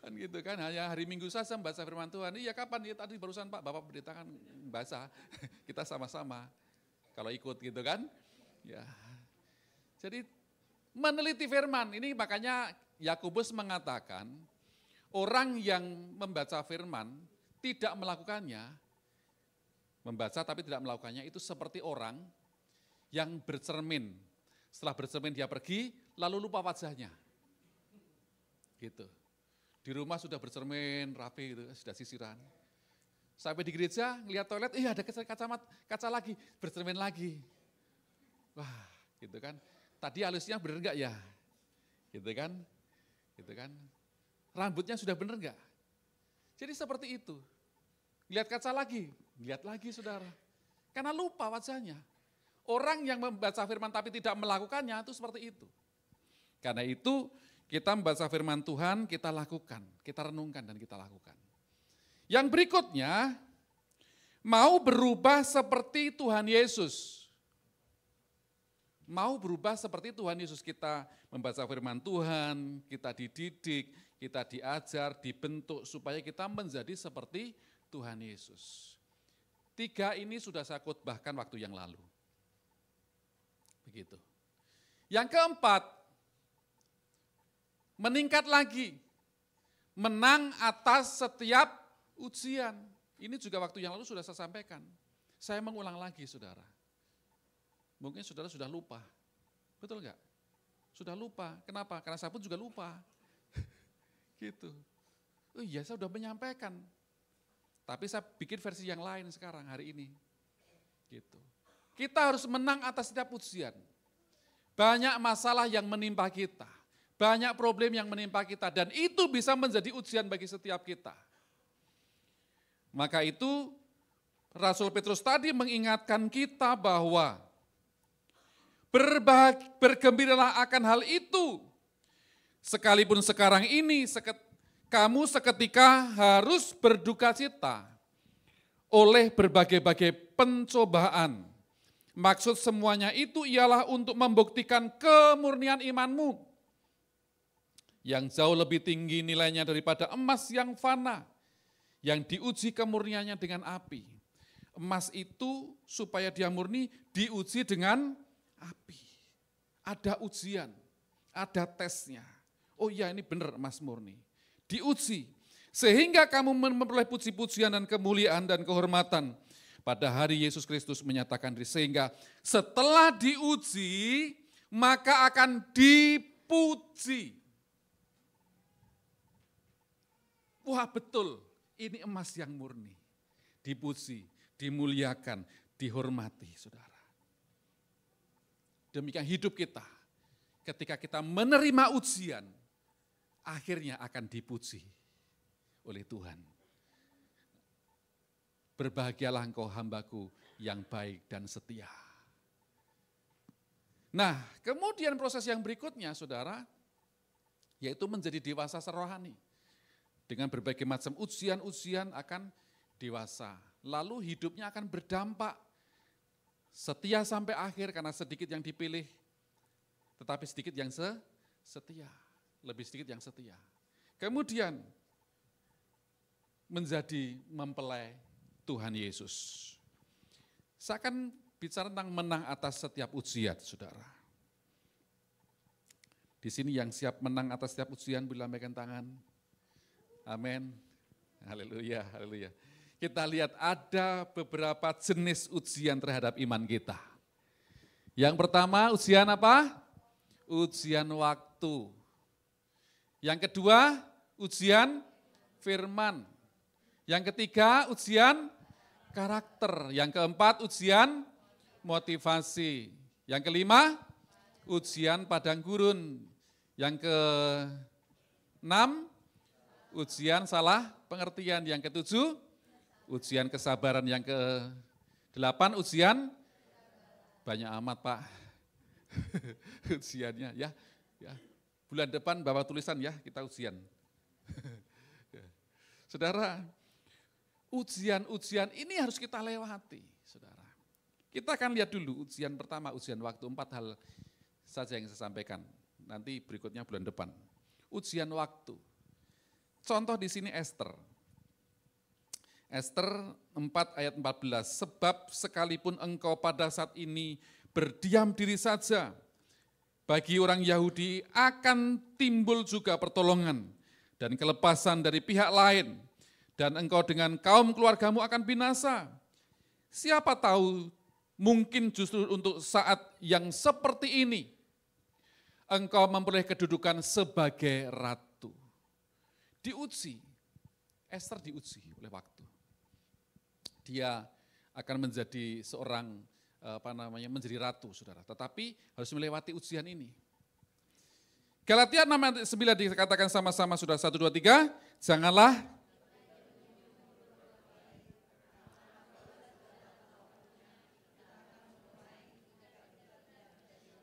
Kan gitu kan, hanya hari Minggu saja membaca firman Tuhan. Iya kapan? Ya tadi barusan Pak, Bapak Pendeta kan membaca. Kita sama-sama kalau ikut gitu kan. Ya. Jadi meneliti firman, ini makanya Yakobus mengatakan orang yang membaca firman tidak melakukannya, membaca tapi tidak melakukannya itu seperti orang yang bercermin. Setelah bercermin dia pergi, lalu lupa wajahnya. Gitu. Di rumah sudah bercermin, rapi gitu, sudah sisiran. Sampai di gereja, ngelihat toilet, ada kaca lagi, bercermin lagi. Wah, gitu kan. Tadi alisnya bener enggak ya? Gitu kan. Gitu kan. Rambutnya sudah bener enggak? Jadi seperti itu. Lihat kaca lagi, lihat lagi saudara. Karena lupa wajahnya. Orang yang membaca firman tapi tidak melakukannya itu seperti itu. Karena itu kita membaca firman Tuhan, kita lakukan, kita renungkan dan kita lakukan. Yang berikutnya, mau berubah seperti Tuhan Yesus. Mau berubah seperti Tuhan Yesus, kita membaca firman Tuhan, kita dididik, kita diajar, dibentuk supaya kita menjadi seperti Tuhan Yesus. 3 ini sudah saya khotbahkan waktu yang lalu. Begitu. Yang keempat, meningkat lagi, menang atas setiap ujian. Ini juga waktu yang lalu sudah saya sampaikan. Saya mengulang lagi saudara. Mungkin saudara sudah lupa, betul enggak? Sudah lupa, kenapa? Karena saya pun juga lupa. Gitu. Oh iya saya sudah menyampaikan. Tapi saya bikin versi yang lain sekarang hari ini. Gitu. Kita harus menang atas setiap ujian. Banyak masalah yang menimpa kita. Banyak problem yang menimpa kita dan itu bisa menjadi ujian bagi setiap kita. Maka itu Rasul Petrus tadi mengingatkan kita bahwa bergembiralah akan hal itu. Sekalipun sekarang ini kamu seketika harus berduka cita oleh berbagai-bagai pencobaan. Maksud semuanya itu ialah untuk membuktikan kemurnian imanmu yang jauh lebih tinggi nilainya daripada emas yang fana, yang diuji kemurniannya dengan api. Emas itu supaya dia murni diuji dengan api. Ada ujian, ada tesnya. Oh iya ini benar emas murni. Diuji, sehingga kamu memperoleh puji-pujian dan kemuliaan dan kehormatan. Pada hari Yesus Kristus menyatakan diri, sehingga setelah diuji, maka akan dipuji. Wah betul, ini emas yang murni. Dipuji, dimuliakan, dihormati saudara. Demikian hidup kita. Ketika kita menerima ujian, akhirnya akan dipuji oleh Tuhan. Berbahagialah engkau hambaku yang baik dan setia. Nah, kemudian proses yang berikutnya saudara, yaitu menjadi dewasa rohani. Dengan berbagai macam ujian-ujian akan dewasa. Lalu hidupnya akan berdampak setia sampai akhir karena sedikit yang dipilih, tetapi sedikit yang setia. Lebih sedikit yang setia. Kemudian menjadi mempelai Tuhan Yesus. Saya akan bicara tentang menang atas setiap ujian, saudara. Di sini yang siap menang atas setiap ujian, boleh lambaikan tangan. Amin. Haleluya, haleluya. Kita lihat ada beberapa jenis ujian terhadap iman kita. Yang pertama ujian apa? Ujian waktu. Yang kedua ujian firman. Yang ketiga ujian karakter. Yang keempat ujian motivasi. Yang kelima ujian padang gurun. Yang keenam ujian salah pengertian. Yang ketujuh ujian kesabaran. Yang kedelapan ujian banyak amat Pak ujiannya ya. Bulan depan bawa tulisan ya kita ujian. Saudara, ujian-ujian ini harus kita lewati, saudara. Kita akan lihat dulu ujian pertama, ujian waktu, 4 hal saja yang saya sampaikan. Nanti berikutnya bulan depan. Ujian waktu. Contoh di sini Esther. Esther 4 ayat 14, sebab sekalipun engkau pada saat ini berdiam diri saja, bagi orang Yahudi akan timbul juga pertolongan dan kelepasan dari pihak lain, dan engkau dengan kaum keluargamu akan binasa. Siapa tahu mungkin justru untuk saat yang seperti ini, engkau memperoleh kedudukan sebagai ratu. Diuji, Esther diuji oleh waktu. Dia akan menjadi seorang menjadi ratu, saudara. Tetapi harus melewati ujian ini. Galatia 6 ayat 9 dikatakan sama-sama, sudah 1, 2, 3, janganlah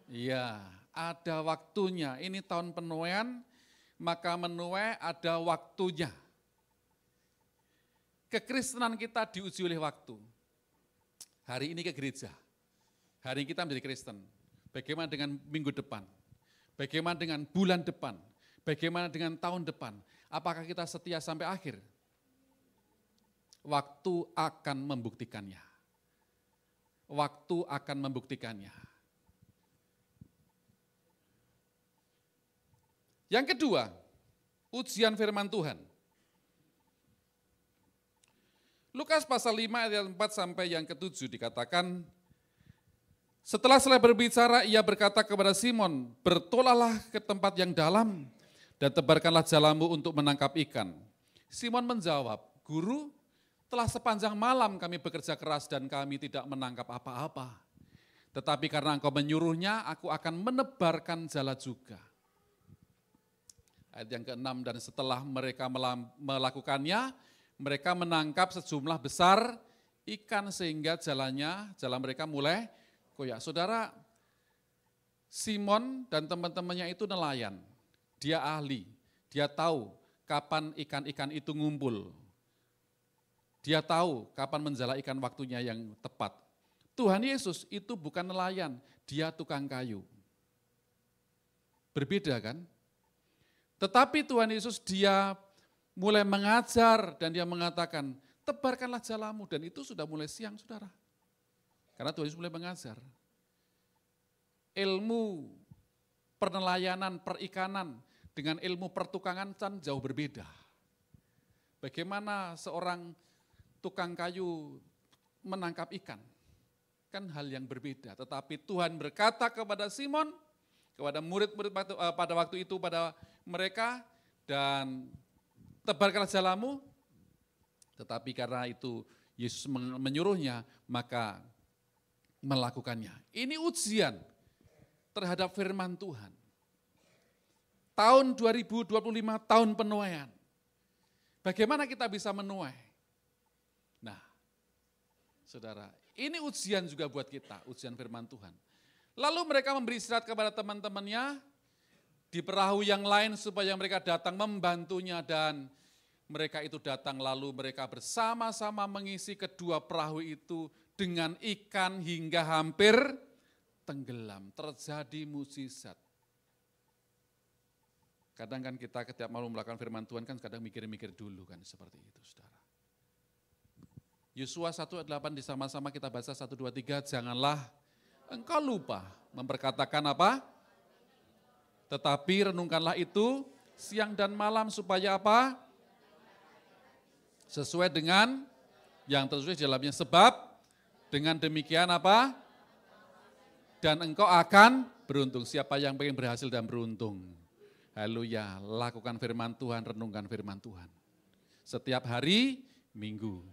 iya, ada waktunya. Ini tahun penuaian, maka menuai ada waktunya. Kekristenan kita diuji oleh waktu. Hari ini ke gereja, hari ini kita menjadi Kristen. Bagaimana dengan minggu depan? Bagaimana dengan bulan depan? Bagaimana dengan tahun depan? Apakah kita setia sampai akhir? Waktu akan membuktikannya. Waktu akan membuktikannya. Yang kedua, ujian firman Tuhan. Lukas pasal 5 ayat 4 sampai yang ke-7 dikatakan, setelah selesai berbicara, ia berkata kepada Simon, bertolaklah ke tempat yang dalam dan tebarkanlah jalamu untuk menangkap ikan. Simon menjawab, Guru, telah sepanjang malam kami bekerja keras dan kami tidak menangkap apa-apa. Tetapi karena engkau menyuruhnya, aku akan menebarkan jala juga. Ayat yang ke-6, dan setelah mereka melakukannya, mereka menangkap sejumlah besar ikan sehingga jalan mereka mulai koyak. Saudara, Simon dan teman-temannya itu nelayan. Dia ahli, dia tahu kapan ikan-ikan itu ngumpul. Dia tahu kapan menjala ikan waktunya yang tepat. Tuhan Yesus itu bukan nelayan, dia tukang kayu. Berbeda kan? Tetapi Tuhan Yesus dia mulai mengajar dan dia mengatakan, tebarkanlah jalamu, dan itu sudah mulai siang, saudara. Karena Tuhan Yesus mulai mengajar. Ilmu penelayanan, perikanan dengan ilmu pertukangan kan jauh berbeda. Bagaimana seorang tukang kayu menangkap ikan? Kan hal yang berbeda. Tetapi Tuhan berkata kepada Simon, kepada murid-murid pada waktu itu, pada mereka, dan tebarkanlah jalamu, tetapi karena itu Yesus menyuruhnya, maka melakukannya. Ini ujian terhadap firman Tuhan. Tahun 2025, tahun penuaian. Bagaimana kita bisa menuai? Nah, saudara, ini ujian juga buat kita, ujian firman Tuhan. Lalu mereka memberi istirahat kepada teman-temannya di perahu yang lain supaya mereka datang membantunya, dan mereka itu datang lalu mereka bersama-sama mengisi kedua perahu itu dengan ikan hingga hampir tenggelam. Terjadi mukjizat. Kadang kan kita ketika mau melakukan firman Tuhan kan kadang mikir-mikir dulu kan seperti itu, saudara. Yosua 1:8 sama-sama kita baca 1, 2, 3, janganlah engkau lupa memperkatakan apa? Tetapi renungkanlah itu siang dan malam supaya apa? Sesuai dengan yang tertulis di dalamnya, sebab dengan demikian apa? Dan engkau akan beruntung. Siapa yang pengen berhasil dan beruntung? Haleluya, lakukan firman Tuhan, renungkan firman Tuhan. Setiap hari Minggu.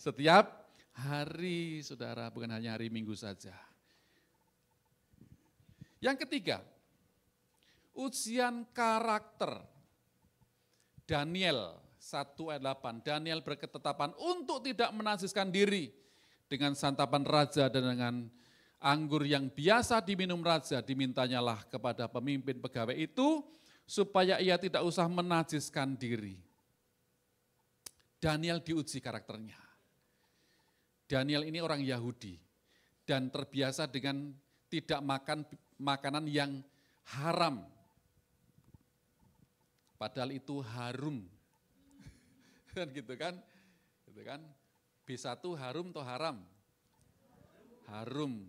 Setiap hari, saudara, bukan hanya hari Minggu saja. Yang ketiga, ujian karakter. Daniel 1 ayat 8, Daniel berketetapan untuk tidak menajiskan diri dengan santapan raja dan dengan anggur yang biasa diminum raja. Dimintanyalah kepada pemimpin pegawai itu supaya ia tidak usah menajiskan diri. Daniel diuji karakternya. Daniel ini orang Yahudi dan terbiasa dengan tidak makan makanan yang haram. Padahal itu harum. Kan gitu kan? Gitu kan? B1 harum atau haram? Harum.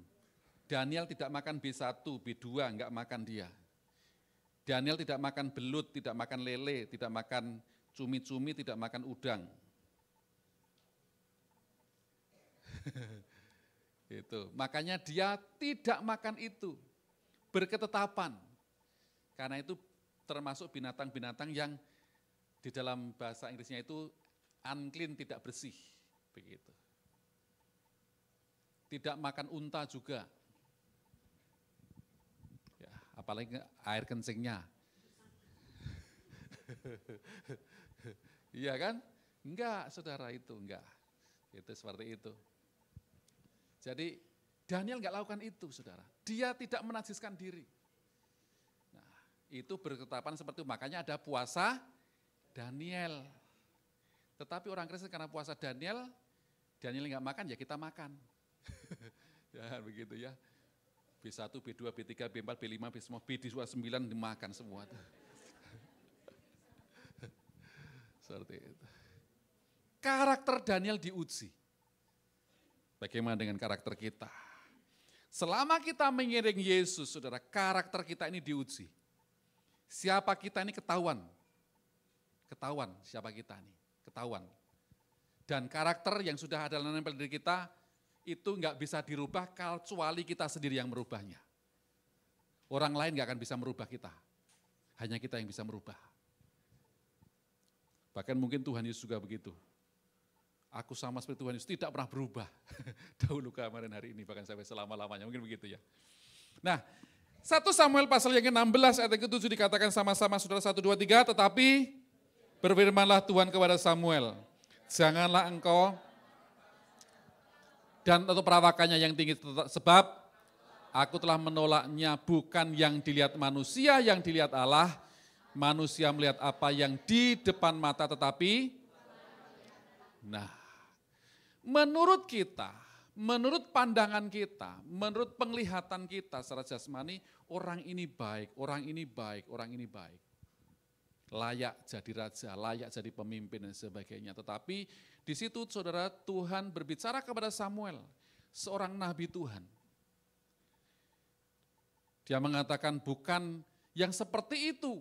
Daniel tidak makan B1, B2 enggak makan dia. Daniel tidak makan belut, tidak makan lele, tidak makan cumi-cumi, tidak makan udang. Itu. Makanya dia tidak makan itu. Berketetapan. Karena itu termasuk binatang-binatang yang di dalam bahasa Inggrisnya itu unclean, tidak bersih. Begitu. Tidak makan unta juga. Ya, apalagi air kencingnya. Iya kan? Enggak, saudara, itu enggak. Itu seperti itu. Jadi Daniel enggak lakukan itu, saudara. Dia tidak menajiskan diri. Nah, itu berketetapan seperti itu. Makanya ada puasa Daniel. Tetapi orang Kristen karena puasa Daniel enggak makan, ya kita makan. Ya begitu ya. B1, B2, B3, B4, B5, B10, B29 dimakan semua. Seperti itu. Karakter Daniel diuji. Bagaimana dengan karakter kita? Selama kita mengiring Yesus, saudara, karakter kita ini diuji. Siapa kita ini ketahuan. Ketahuan siapa kita ini, ketahuan. Dan karakter yang sudah ada dalam nempel diri kita, itu enggak bisa dirubah kecuali kita sendiri yang merubahnya. Orang lain enggak akan bisa merubah kita. Hanya kita yang bisa merubah. Bahkan mungkin Tuhan Yesus juga begitu. Aku sama seperti Tuhan Yesus tidak pernah berubah. Dahulu kemarin hari ini bahkan sampai selama-lamanya. Mungkin begitu ya. Nah, 1 Samuel pasal yang ke-16 ayat yang ke-7 dikatakan sama-sama saudara 1, 2, 3. Tetapi berfirmanlah Tuhan kepada Samuel. Janganlah engkau dan atau perawakannya yang tinggi, sebab aku telah menolaknya, bukan yang dilihat manusia, yang dilihat Allah. Manusia melihat apa yang di depan mata, tetapi nah, menurut kita, menurut pandangan kita, menurut penglihatan kita secara jasmani, orang ini baik, orang ini baik, orang ini baik. Layak jadi raja, layak jadi pemimpin dan sebagainya. Tetapi di situ saudara, Tuhan berbicara kepada Samuel, seorang nabi Tuhan. Dia mengatakan bukan yang seperti itu.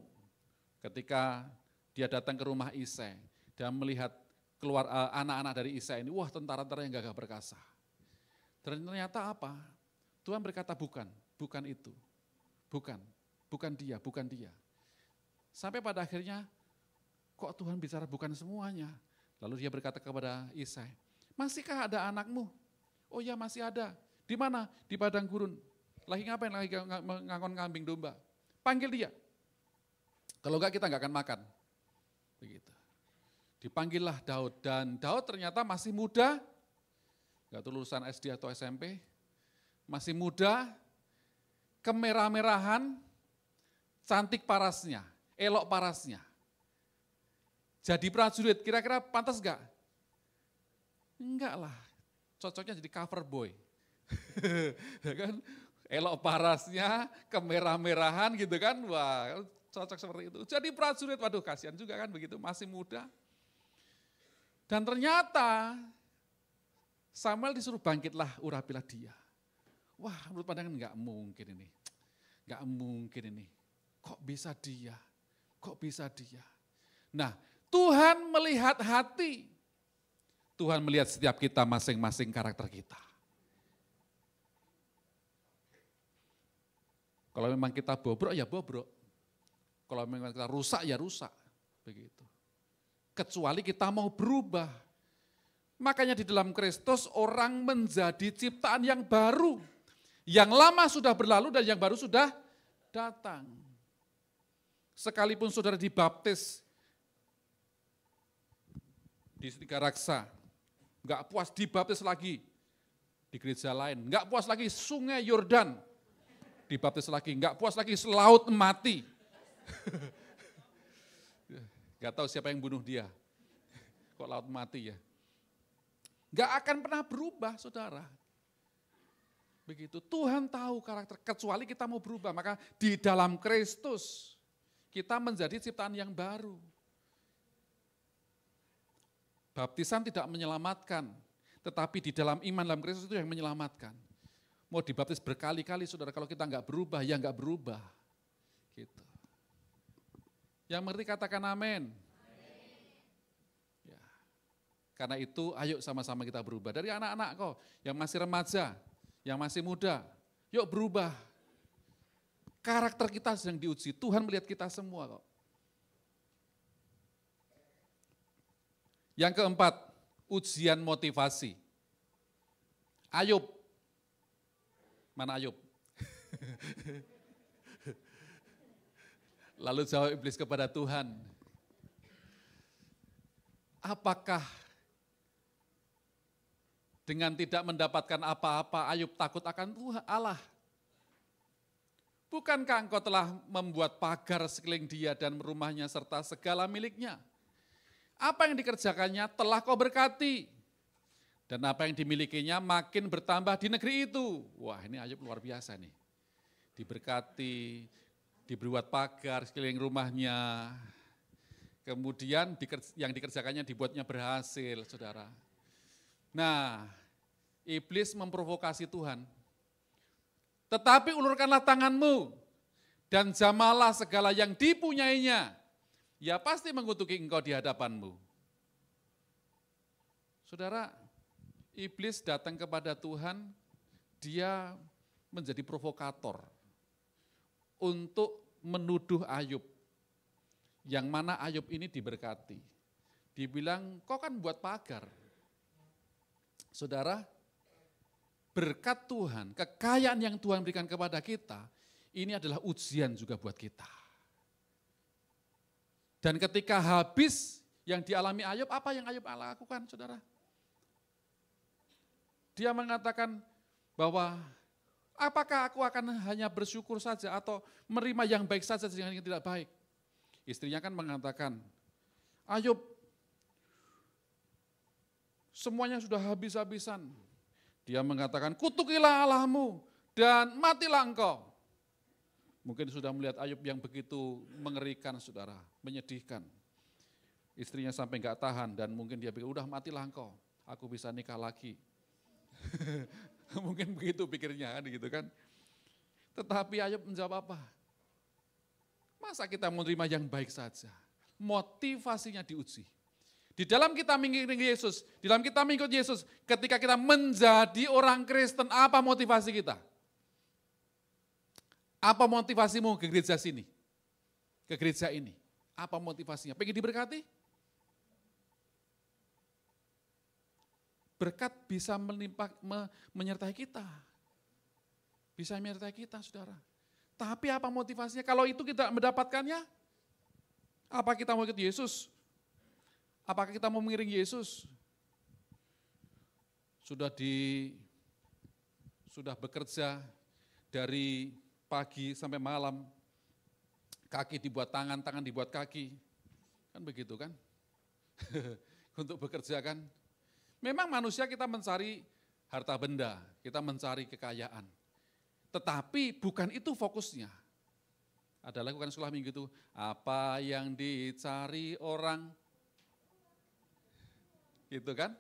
Ketika dia datang ke rumah Isai, dia melihat keluar anak-anak dari Isai ini, wah tentara-tentara yang gagah perkasa. Ternyata apa? Tuhan berkata bukan itu. Bukan dia, bukan dia. Sampai pada akhirnya, kok Tuhan bicara bukan semuanya? Lalu dia berkata kepada Isai, masihkah ada anakmu? Oh ya masih ada. Di mana? Di padang gurun. Lagi ngapain? Lagi ngangon kambing domba. Panggil dia. Kalau enggak kita enggak akan makan. Begitu. Dipanggillah Daud. Dan Daud ternyata masih muda. Enggak tahu lulusan SD atau SMP. Masih muda. Kemerah-merahan. Cantik parasnya. Elok parasnya. Jadi prajurit, kira-kira pantas enggak? Enggak lah, cocoknya jadi cover boy. Kan? Elok parasnya, kemerah-merahan gitu kan, wah cocok seperti itu. Jadi prajurit, waduh kasihan juga kan begitu, masih muda. Dan ternyata Samuel disuruh bangkitlah, urapilah dia. Wah menurut pandangan enggak mungkin ini, enggak mungkin ini. Kok bisa dia? Kok bisa dia? Nah, Tuhan melihat hati. Tuhan melihat setiap kita masing-masing karakter kita. Kalau memang kita bobrok, ya bobrok. Kalau memang kita rusak, ya rusak. Begitu. Kecuali kita mau berubah. Makanya di dalam Kristus orang menjadi ciptaan yang baru. Yang lama sudah berlalu dan yang baru sudah datang. Sekalipun saudara dibaptis di Tiga Raksa, enggak puas dibaptis lagi di gereja lain, enggak puas lagi Sungai Yordan, dibaptis lagi, enggak puas lagi Laut Mati. Enggak tahu siapa yang bunuh dia, kok Laut Mati ya. Enggak akan pernah berubah saudara. Begitu, Tuhan tahu karakter, kecuali kita mau berubah, maka di dalam Kristus, Kita menjadi ciptaan yang baru. Baptisan tidak menyelamatkan, tetapi di dalam iman dalam Kristus itu yang menyelamatkan. Mau dibaptis berkali-kali, saudara, kalau kita nggak berubah, ya nggak berubah. Gitu. Yang mengerti katakan amin. Ya. Karena itu ayo sama-sama kita berubah. Dari anak-anak kok, yang masih remaja, yang masih muda, yuk berubah. Karakter kita sedang diuji, Tuhan melihat kita semua kok. Yang keempat, ujian motivasi. Ayub. Mana Ayub? Lalu jawab iblis kepada Tuhan, apakah dengan tidak mendapatkan apa-apa Ayub takut akan Tuhan Allah? Bukankah engkau telah membuat pagar sekeliling dia dan rumahnya serta segala miliknya? Apa yang dikerjakannya telah kau berkati. Dan apa yang dimilikinya makin bertambah di negeri itu. Wah, ini Ayub luar biasa nih. Diberkati, dibuat pagar sekeliling rumahnya. Kemudian yang dikerjakannya dibuatnya berhasil, saudara. Nah, iblis memprovokasi Tuhan. Tetapi ulurkanlah tanganmu dan jamalah segala yang dipunyainya. Ya pasti mengutuki engkau di hadapanmu. Saudara, iblis datang kepada Tuhan, dia menjadi provokator untuk menuduh Ayub. Yang mana Ayub ini diberkati. Dibilang, kau kan buat pagar. Saudara, berkat Tuhan, kekayaan yang Tuhan berikan kepada kita, ini adalah ujian juga buat kita. Dan ketika habis yang dialami Ayub, apa yang Ayub lakukan, saudara? Dia mengatakan bahwa apakah aku akan hanya bersyukur saja atau menerima yang baik saja dengan yang tidak baik? Istrinya kan mengatakan, Ayub, semuanya sudah habis-habisan. Dia mengatakan, kutukilah Allahmu dan matilah engkau. Mungkin sudah melihat Ayub yang begitu mengerikan, saudara, menyedihkan. Istrinya sampai enggak tahan dan mungkin dia pikir, udah matilah engkau, aku bisa nikah lagi. Mungkin begitu pikirnya kan, gitu kan. Tetapi Ayub menjawab apa? Masa kita menerima yang baik saja? Motivasinya diuji. Di dalam kita mengikuti Yesus, di dalam kita mengikuti Yesus, ketika kita menjadi orang Kristen, apa motivasi kita? Apa motivasimu ke gereja sini? Ke gereja ini? Apa motivasinya? Pengen diberkati? Berkat bisa menyertai kita. Bisa menyertai kita, saudara. Tapi apa motivasinya? Kalau itu kita mendapatkannya, apa kita mau ikut Yesus? Apakah kita mau mengiring Yesus? Sudah bekerja dari pagi sampai malam, kaki dibuat tangan, tangan dibuat kaki. Kan begitu kan? Untuk bekerja kan. Memang manusia kita mencari harta benda, kita mencari kekayaan. Tetapi bukan itu fokusnya. Ada lagu kan sekolah minggu itu, apa yang dicari orang, gitu kan?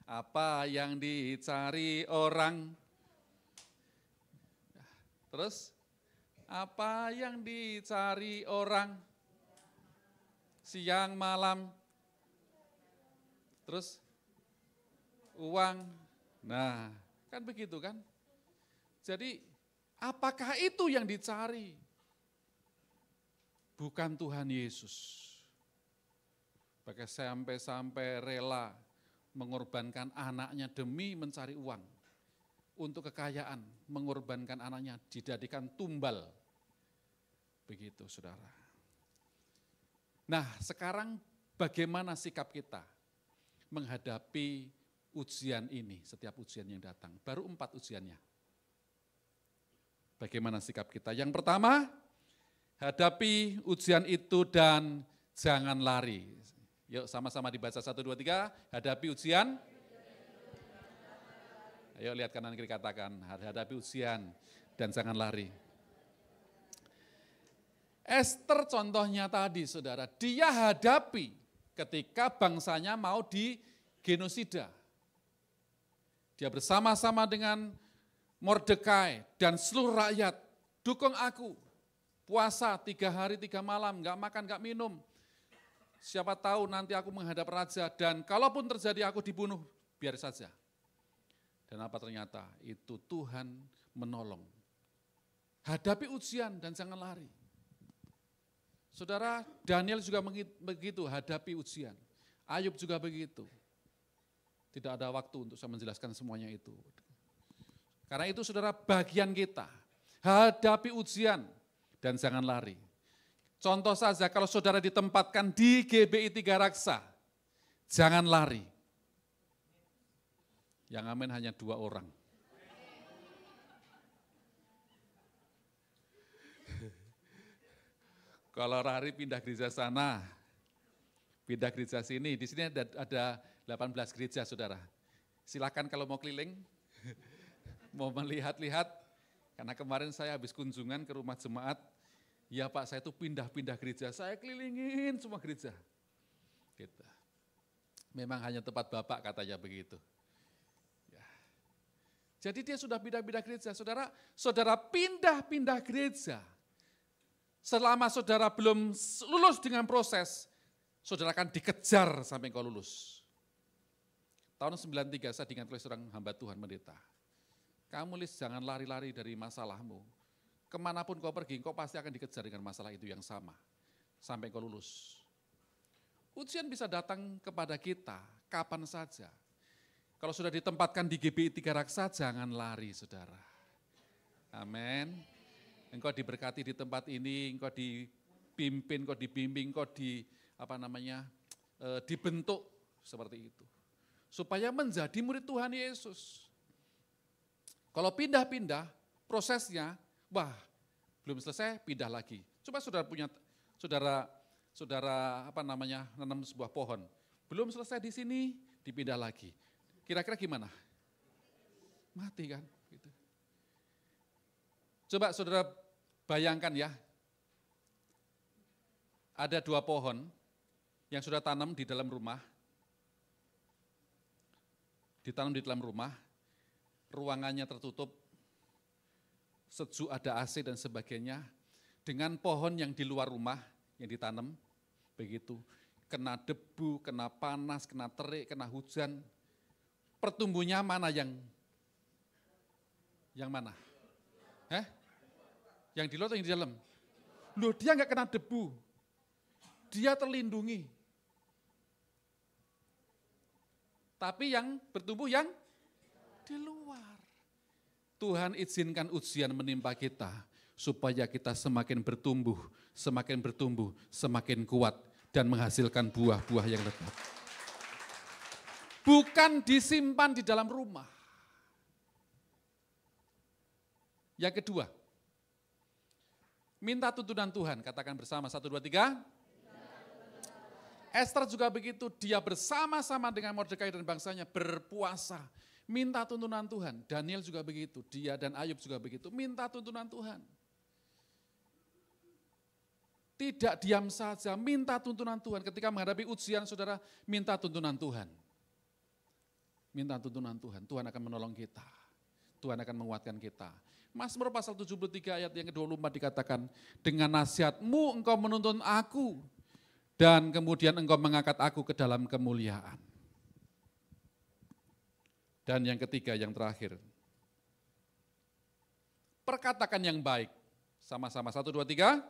Apa yang dicari orang. Terus, apa yang dicari orang siang malam. Terus, uang. Nah, kan begitu kan? Jadi, apakah itu yang dicari? Bukan Tuhan Yesus. Pakai sampai rela mengorbankan anaknya demi mencari uang. Untuk kekayaan, mengorbankan anaknya, dijadikan tumbal. Begitu, saudara. Nah, sekarang bagaimana sikap kita menghadapi ujian ini, setiap ujian yang datang? Baru 4 ujiannya. Bagaimana sikap kita? Yang pertama, hadapi ujian itu dan jangan lari. Yuk sama-sama dibaca 1, 2, 3, hadapi ujian. Ayo lihat kanan kiri katakan, hadapi ujian dan jangan lari. Ester contohnya tadi saudara, dia hadapi ketika bangsanya mau digenosida. Dia bersama-sama dengan Mordekai dan seluruh rakyat, dukung aku, puasa 3 hari 3 malam, gak makan gak minum. Siapa tahu nanti aku menghadap raja dan kalaupun terjadi aku dibunuh, biar saja. Dan apa ternyata? Itu Tuhan menolong. Hadapi ujian dan jangan lari. Saudara, Daniel juga begitu, hadapi ujian. Ayub juga begitu. Tidak ada waktu untuk saya menjelaskan semuanya itu. Karena itu saudara, bagian kita. Hadapi ujian dan jangan lari. Contoh saja kalau saudara ditempatkan di GBI 3 Raksa, jangan lari. Yang amin hanya 2 orang. Kalau lari pindah gereja sana, pindah gereja sini. Di sini ada 18 gereja saudara. Silakan kalau mau keliling, mau melihat-lihat. Karena kemarin saya habis kunjungan ke rumah jemaat, ya Pak saya itu pindah-pindah gereja, saya kelilingin semua gereja. Gitu. Memang hanya tempat Bapak katanya begitu. Ya. Jadi dia sudah pindah-pindah gereja, saudara pindah-pindah gereja. Selama saudara belum lulus dengan proses, saudara akan dikejar sampai kau lulus. Tahun 93 saya diingat oleh seorang hamba Tuhan pendeta. Kamu Lis jangan lari-lari dari masalahmu. Kemanapun kau pergi, kau pasti akan dikejar dengan masalah itu yang sama. Sampai kau lulus. Ujian bisa datang kepada kita kapan saja. Kalau sudah ditempatkan di GBI 3 Raksa, jangan lari saudara. Amin. Engkau diberkati di tempat ini, engkau dipimpin, engkau dibimbing, engkau dibentuk seperti itu. Supaya menjadi murid Tuhan Yesus. Kalau pindah-pindah, prosesnya, wah belum selesai, pindah lagi. Coba saudara nanam sebuah pohon. Belum selesai di sini, dipindah lagi. Kira-kira gimana? Mati kan? Gitu. Coba saudara bayangkan ya, ada 2 pohon yang sudah tanam di dalam rumah, ruangannya tertutup, sejuk, ada AC dan sebagainya, dengan pohon yang di luar rumah yang ditanam, begitu, kena debu, kena panas, kena terik, kena hujan, pertumbuhnya mana yang mana? Yang di luar atau yang di dalam? Loh dia nggak kena debu, dia terlindungi. Tapi yang bertumbuh yang di luar. Tuhan izinkan ujian menimpa kita supaya kita semakin bertumbuh, semakin kuat dan menghasilkan buah-buah yang lebat. Bukan disimpan di dalam rumah. Yang kedua, minta tuntunan Tuhan, katakan bersama 1, 2, 3. Ester juga begitu, dia bersama-sama dengan Mordekai dan bangsanya berpuasa, minta tuntunan Tuhan. Daniel juga begitu, dia dan Ayub juga begitu, minta tuntunan Tuhan. Tidak diam saja, minta tuntunan Tuhan. Ketika menghadapi ujian saudara, minta tuntunan Tuhan. Minta tuntunan Tuhan, Tuhan akan menolong kita. Tuhan akan menguatkan kita. Mazmur pasal 73 ayat yang ke-24 dikatakan, dengan nasihatmu engkau menuntun aku, dan kemudian engkau mengangkat aku ke dalam kemuliaan. Dan yang ketiga, yang terakhir, perkatakan yang baik. Sama-sama, 1, 2, 3.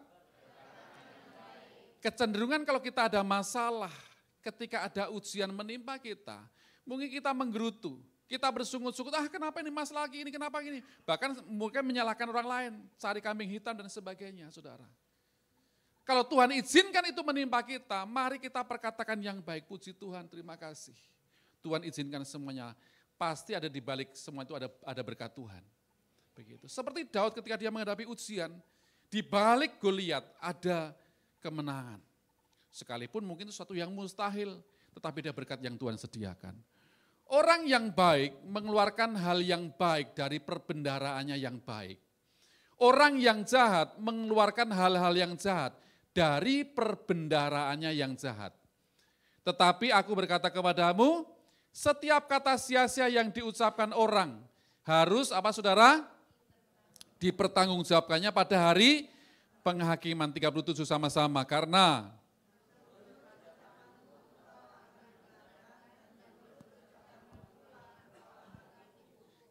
Kecenderungan kalau kita ada masalah, ketika ada ujian menimpa kita, mungkin kita menggerutu. Kita bersungut-sungut, kenapa ini masalah lagi ini, kenapa gini. Bahkan mungkin menyalahkan orang lain, cari kambing hitam dan sebagainya, saudara. Kalau Tuhan izinkan itu menimpa kita, mari kita perkatakan yang baik, puji Tuhan, terima kasih. Tuhan izinkan semuanya, pasti ada di balik semua itu ada berkat Tuhan. Begitu. Seperti Daud ketika dia menghadapi ujian, di balik Goliat ada kemenangan. Sekalipun mungkin itu sesuatu yang mustahil, tetapi ada berkat yang Tuhan sediakan. Orang yang baik mengeluarkan hal yang baik dari perbendaharaannya yang baik. Orang yang jahat mengeluarkan hal-hal yang jahat dari perbendaharaannya yang jahat. Tetapi aku berkata kepadamu, setiap kata sia-sia yang diucapkan orang harus apa saudara? Dipertanggungjawabkannya pada hari penghakiman. 37 sama-sama. Karena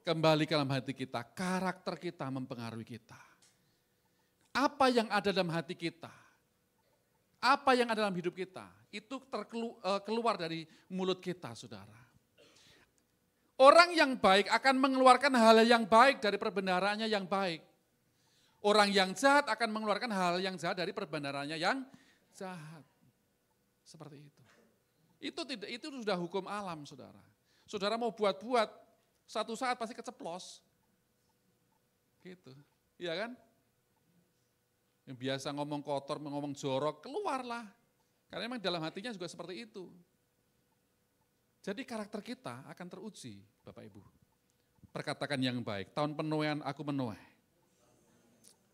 kembali ke dalam hati kita, karakter kita mempengaruhi kita. Apa yang ada dalam hati kita, apa yang ada dalam hidup kita, itu keluar dari mulut kita, saudara. Orang yang baik akan mengeluarkan hal yang baik dari perbendaharaannya yang baik. Orang yang jahat akan mengeluarkan hal yang jahat dari perbendaharaannya yang jahat. Seperti itu. Itu sudah hukum alam, saudara. Saudara mau buat-buat, satu saat pasti keceplos. Gitu. Iya kan? Yang biasa ngomong kotor, ngomong jorok, keluarlah. Karena memang dalam hatinya juga seperti itu. Jadi karakter kita akan teruji, Bapak Ibu. Perkatakan yang baik, tahun penuaian aku menuai.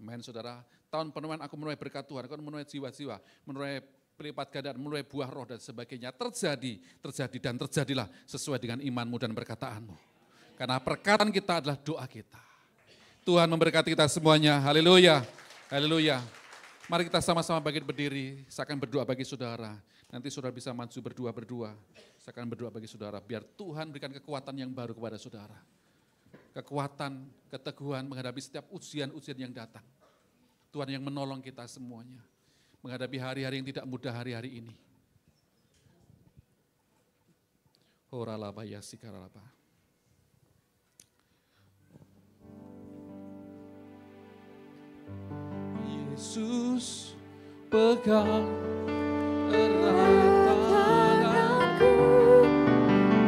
Amin, saudara. Tahun penuaian aku menuai berkat Tuhan, aku menuai jiwa-jiwa, menuai pelipat ganda, menuai buah roh dan sebagainya. Terjadi dan terjadilah sesuai dengan imanmu dan perkataanmu. Karena perkataan kita adalah doa kita. Tuhan memberkati kita semuanya. Haleluya. Haleluya. Mari kita sama-sama bangkit berdiri. Saya akan berdoa bagi saudara. Nanti saudara bisa maju berdua. Saya akan berdoa bagi saudara. Biar Tuhan berikan kekuatan yang baru kepada saudara. Kekuatan, keteguhan menghadapi setiap ujian-ujian yang datang. Tuhan yang menolong kita semuanya. Menghadapi hari-hari yang tidak mudah hari-hari ini. Horalaba yasikaralaba. Yesus pegang erat tanganku,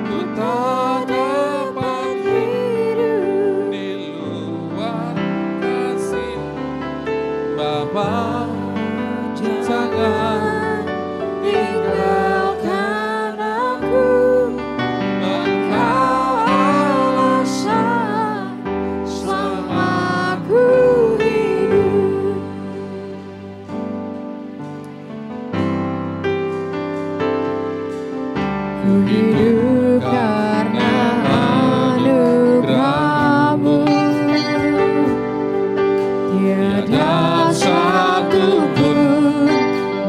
ku tak dapat hidup di luar kasih Bapa. Jangan tinggalkan aku, Engkau alasan selama aku hidup. Ku hidup karena anugerah-Mu. Tiada satu pun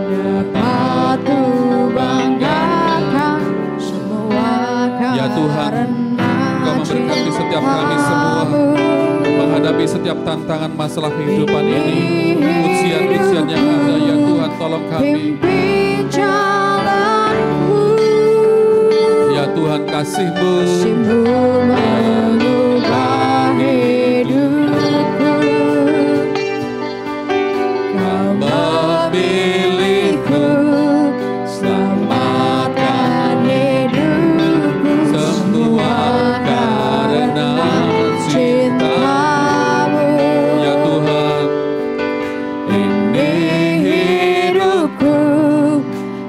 dapat ku banggakan, semua Ya Tuhan, Engkau memberkati setiap kami semua menghadapi setiap tantangan masalah kehidupan ini, ujian-ujian yang ada. Ya Tuhan, tolong kami. pimpin jalanku. Ya Tuhan, kasih-Mu mengubah hidupku. Kau memilihku, selamatkan hidupku. semua karena cinta-Mu. Ya Tuhan, Ini hidupku,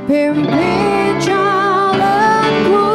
pimpin jalanku.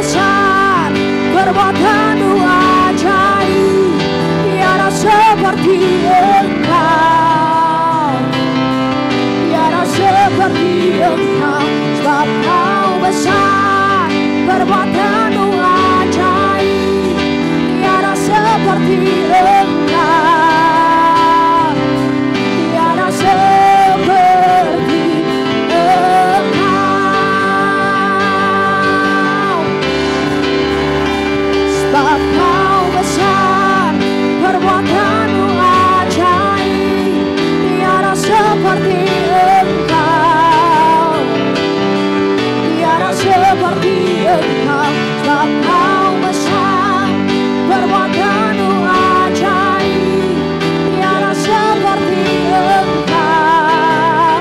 besar, perbuatan-Mu ajaib, tiada seperti Engkau, tiada seperti Engkau, sebab Kau besar, perbuatan-Mu ajaib, tiada seperti Engkau, tiada seperti Engkau, sebab Kau besar, perbuatan-Mu ajaib, tiada seperti Engkau, tiada seperti Engkau, sebab Kau besar, perbuatan-Mu ajaib, tiada seperti Engkau,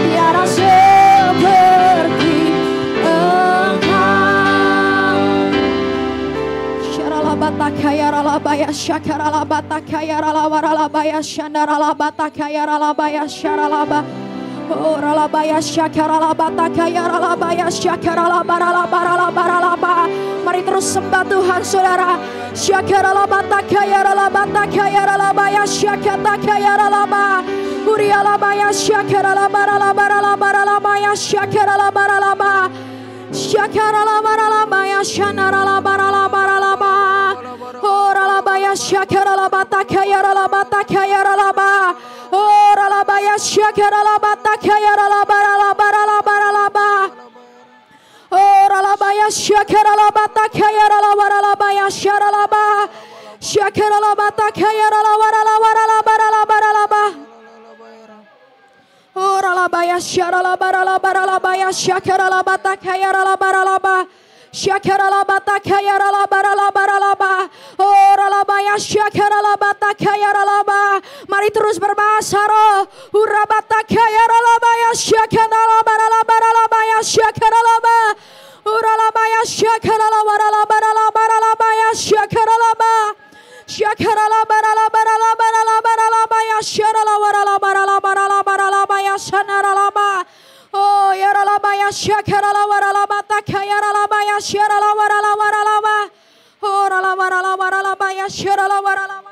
tiada seperti Engkau. Syaralabatakaya ralabaya syakaralabatakaya ralawaralabaya syandaralabatakaya ralabaya syaralaba. Oh ralabaya syakaralabatakaya ralabaya syakaralabaralabaralabaralaba. Mari terus sembah Tuhan saudara. Syakaralabatakaya ralabatakaya ralabaya syakatakaya ralaba. Urialabaya syakaralabaralabaralabaralabaya syakaralabaralaba. Syakaralabaralabaya syandaralabaralabaralaba. Oh ralabaya syakaralabatakaya ralabatakaya ralaba. Oh ralabaya syakaralabatakaya ralabaralabaralabaralaba. Oh ralabaya syakaralabatakaya ralawaralabaya syaralaba. Syakaralabatakaya ralawaralabaralabaralabaralaba. Oh ralabaya syaralabaralabaralabaya syakaralabatakaya ralabaralaba. Syakaralabatakaya ralabaralabaralaba. Oh ralabaya syakaralabatakaya ralaba. Mari terus berbahasa roh. Urabatakaya ralabaya syakaralabaralabaralabaya syakaralaba. Uralabaya syakaralabaralabaralabaralabaya syakaralaba. Syakaralabaralabaralabaralabaralabaya syaralawaralabaralabaralabaralabaya sanaralaba. Oh ya ralabaya syakaralawaralabatakaya ralabaya syaralawaralawaralaba. Oh ralawaralawaralabaya syaralawaralawaralaba.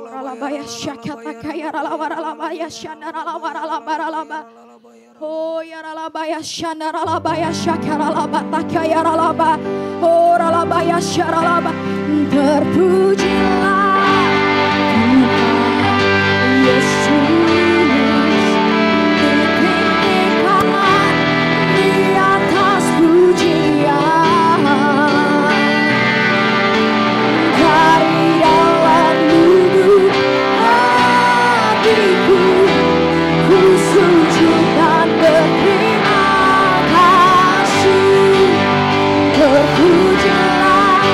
Ralabaya syakatakaya ralawaralabaya syandaralawaralabaralaba. Oh ya ralabaya syandaralabaya syakaralabatakaya ralaba. Oh ralabaya syaralaba. Terpujilah Tuhan Yesus, ditinggikan di atas pujian, dari dalam lubuk hatiku ku sujud dan berterima kasih. Terpujilah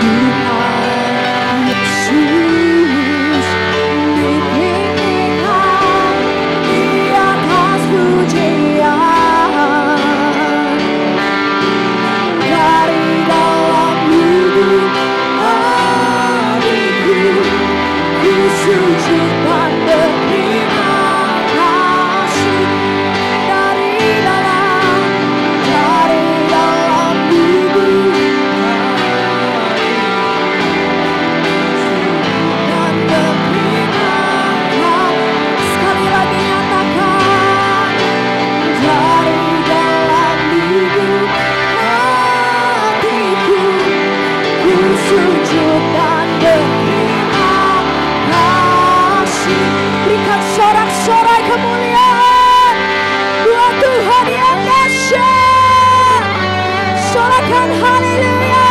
Tuhan Yesus, ditinggikan di atas pujian, dari dalam lubuk hatiku ku sujud dan berterima kasih. Dari dalam lubuk dan berterima kasih. Sekali lagi nyatakan, dari dalam lubuk hatiku ku sujud dan berterima kasih. Berikan sorak-sorai kemuliaan buat Tuhan yang dahsyat. Sorakan haleluya.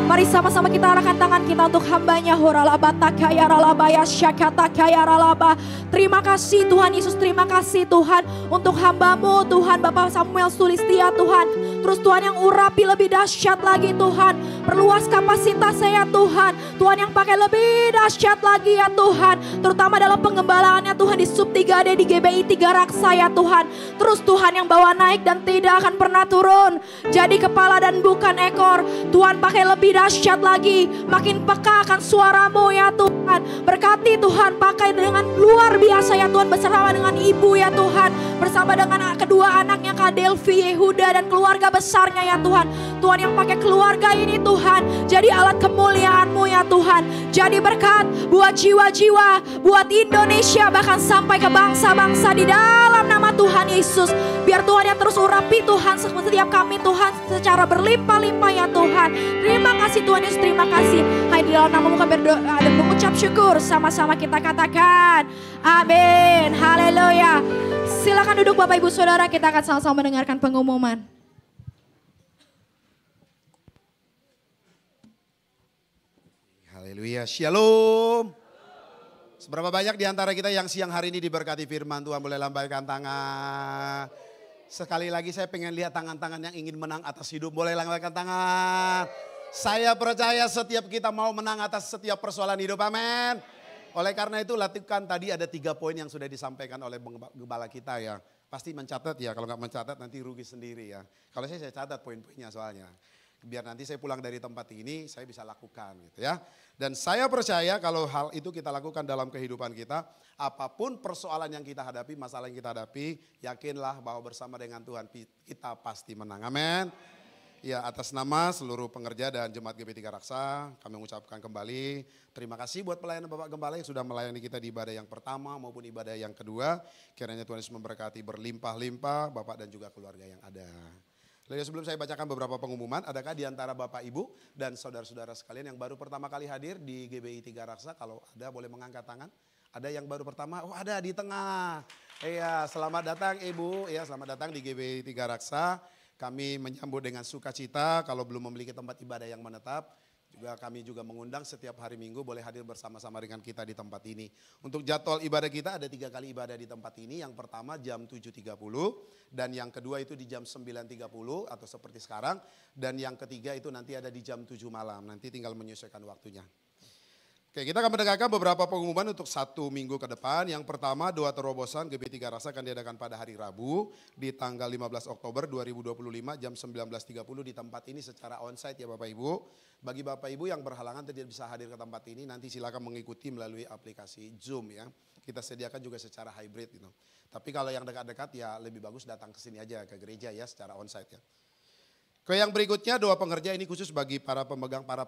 Mari sama-sama kita arahkan tangan kita untuk hambanya. Horalabatakaya ralabaya syakatakaya ralaba. Terima kasih Tuhan Yesus, terima kasih Tuhan untuk hamba-Mu Tuhan Bapak Samuel Sulistia Tuhan. Terus Tuhan yang urapi lebih dahsyat lagi Tuhan. Perluas kapasitas saya Tuhan. Tuhan yang pakai lebih dahsyat lagi ya Tuhan. terutama dalam pengembalaannya Tuhan di sub 3D di GBI 3 Raksa ya Tuhan. Terus Tuhan yang bawa naik dan tidak akan pernah turun. Jadi kepala dan bukan ekor. Tuhan pakai lebih dahsyat lagi, makin peka akan suaramu ya Tuhan. Berkati Tuhan, pakai dengan luar biasa ya Tuhan, bersama dengan ibu ya Tuhan, bersama dengan kedua anaknya Kak Delvi, Yehuda dan keluarga besarnya ya Tuhan. Tuhan yang pakai keluarga ini Tuhan, jadi alat kemuliaan-Mu ya Tuhan. Jadi berkat buat jiwa-jiwa, buat Indonesia, bahkan sampai ke bangsa-bangsa di dalam nama Tuhan Yesus. Biar Tuhan yang terus urapi Tuhan setiap kami Tuhan secara berlimpah-limpah ya Tuhan. Terima kasih Tuhan Yesus, terima kasih. Hai di dalam nama-Mu kami berdoa dan mengucap syukur, sama-sama kita katakan amin, haleluya. Silakan duduk Bapak Ibu Saudara, kita akan sama-sama mendengarkan pengumuman. Haleluya, shalom. Seberapa banyak di antara kita yang siang hari ini diberkati firman Tuhan, boleh lambaikan tangan. Sekali lagi saya pengen lihat tangan-tangan yang ingin menang atas hidup, boleh lambaikan tangan. Saya percaya setiap kita mau menang atas setiap persoalan hidup, amin. Oleh karena itu lakukan tadi ada 3 poin yang sudah disampaikan oleh gembala kita ya. Pasti mencatat ya, kalau nggak mencatat nanti rugi sendiri ya. Kalau saya catat poin-poinnya soalnya. Biar nanti saya pulang dari tempat ini saya bisa lakukan gitu ya. Dan saya percaya kalau hal itu kita lakukan dalam kehidupan kita, apapun persoalan yang kita hadapi, masalah yang kita hadapi, yakinlah bahwa bersama dengan Tuhan kita pasti menang. Amin. Ya, atas nama seluruh pengerja dan jemaat GBI 3 Raksa, kami mengucapkan kembali terima kasih buat pelayanan Bapak Gembala yang sudah melayani kita di ibadah yang pertama maupun ibadah yang kedua. Kiranya Tuhan Yesus memberkati berlimpah-limpah Bapak dan juga keluarga yang ada. Lalu sebelum saya bacakan beberapa pengumuman, adakah di antara Bapak Ibu dan saudara-saudara sekalian yang baru pertama kali hadir di GBI 3 Raksa? Kalau ada boleh mengangkat tangan. Ada yang baru pertama? Oh ada di tengah. Iya, selamat datang Ibu. Ya, selamat datang di GBI 3 Raksa. Kami menyambut dengan sukacita kalau belum memiliki tempat ibadah yang menetap. Kami juga mengundang setiap hari Minggu boleh hadir bersama-sama dengan kita di tempat ini. Untuk jadwal ibadah kita ada 3 kali ibadah di tempat ini. Yang pertama jam 7.30 dan yang kedua itu di jam 9.30 atau seperti sekarang. Dan yang ketiga itu nanti ada di jam 7 malam. Nanti tinggal menyesuaikan waktunya. Oke, kita akan mendengarkan beberapa pengumuman untuk 1 minggu ke depan. Yang pertama, doa terobosan GBI 3 Raksa akan diadakan pada hari Rabu di tanggal 15 Oktober 2025 jam 19.30 di tempat ini secara onsite ya Bapak Ibu. Bagi Bapak Ibu yang berhalangan tidak bisa hadir ke tempat ini, nanti silakan mengikuti melalui aplikasi Zoom ya. Kita sediakan juga secara hybrid gitu. Tapi kalau yang dekat-dekat ya lebih bagus datang ke sini aja ke gereja ya secara onsite ya. Ke yang berikutnya doa pengerja ini khusus bagi para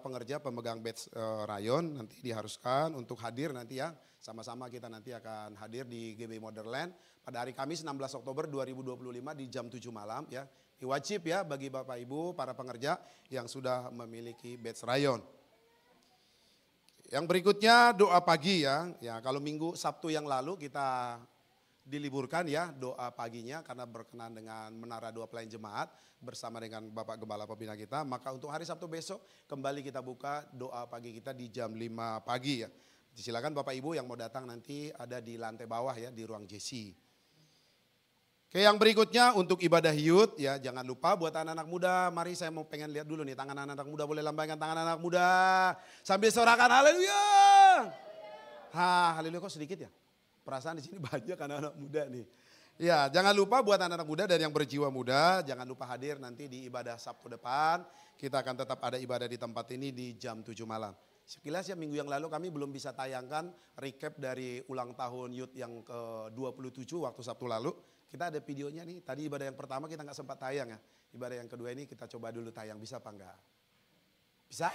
pengerja, pemegang badge rayon nanti diharuskan untuk hadir nanti ya. Sama-sama kita nanti akan hadir di GBI Motherland pada hari Kamis 16 Oktober 2025 di jam 7 malam ya. Ini wajib ya bagi Bapak Ibu para pengerja yang sudah memiliki badge rayon. Yang berikutnya doa pagi ya. Ya kalau Minggu Sabtu yang lalu kita diliburkan ya doa paginya karena berkenan dengan menara doa pelayan jemaat bersama dengan Bapak Gembala Pembina kita. Maka untuk hari Sabtu besok kembali kita buka doa pagi kita di jam 5 pagi ya. Silakan Bapak Ibu yang mau datang nanti ada di lantai bawah ya di ruang JC. Oke yang berikutnya untuk ibadah youth ya jangan lupa buat anak-anak muda. Mari saya mau pengen lihat dulu nih tangan anak-anak muda, boleh lambaikan tangan anak muda. Sambil sorakan haleluya. Haleluya kok sedikit ya? Perasaan di sini banyak anak-anak muda nih. Ya, jangan lupa buat anak-anak muda dan yang berjiwa muda, jangan lupa hadir nanti di ibadah Sabtu depan. Kita akan tetap ada ibadah di tempat ini di jam 7 malam. Sekilas ya minggu yang lalu kami belum bisa tayangkan recap dari ulang tahun youth yang ke-27 waktu Sabtu lalu. Kita ada videonya nih, tadi ibadah yang pertama kita nggak sempat tayang ya. Ibadah yang kedua ini kita coba dulu tayang, bisa apa enggak? Bisa?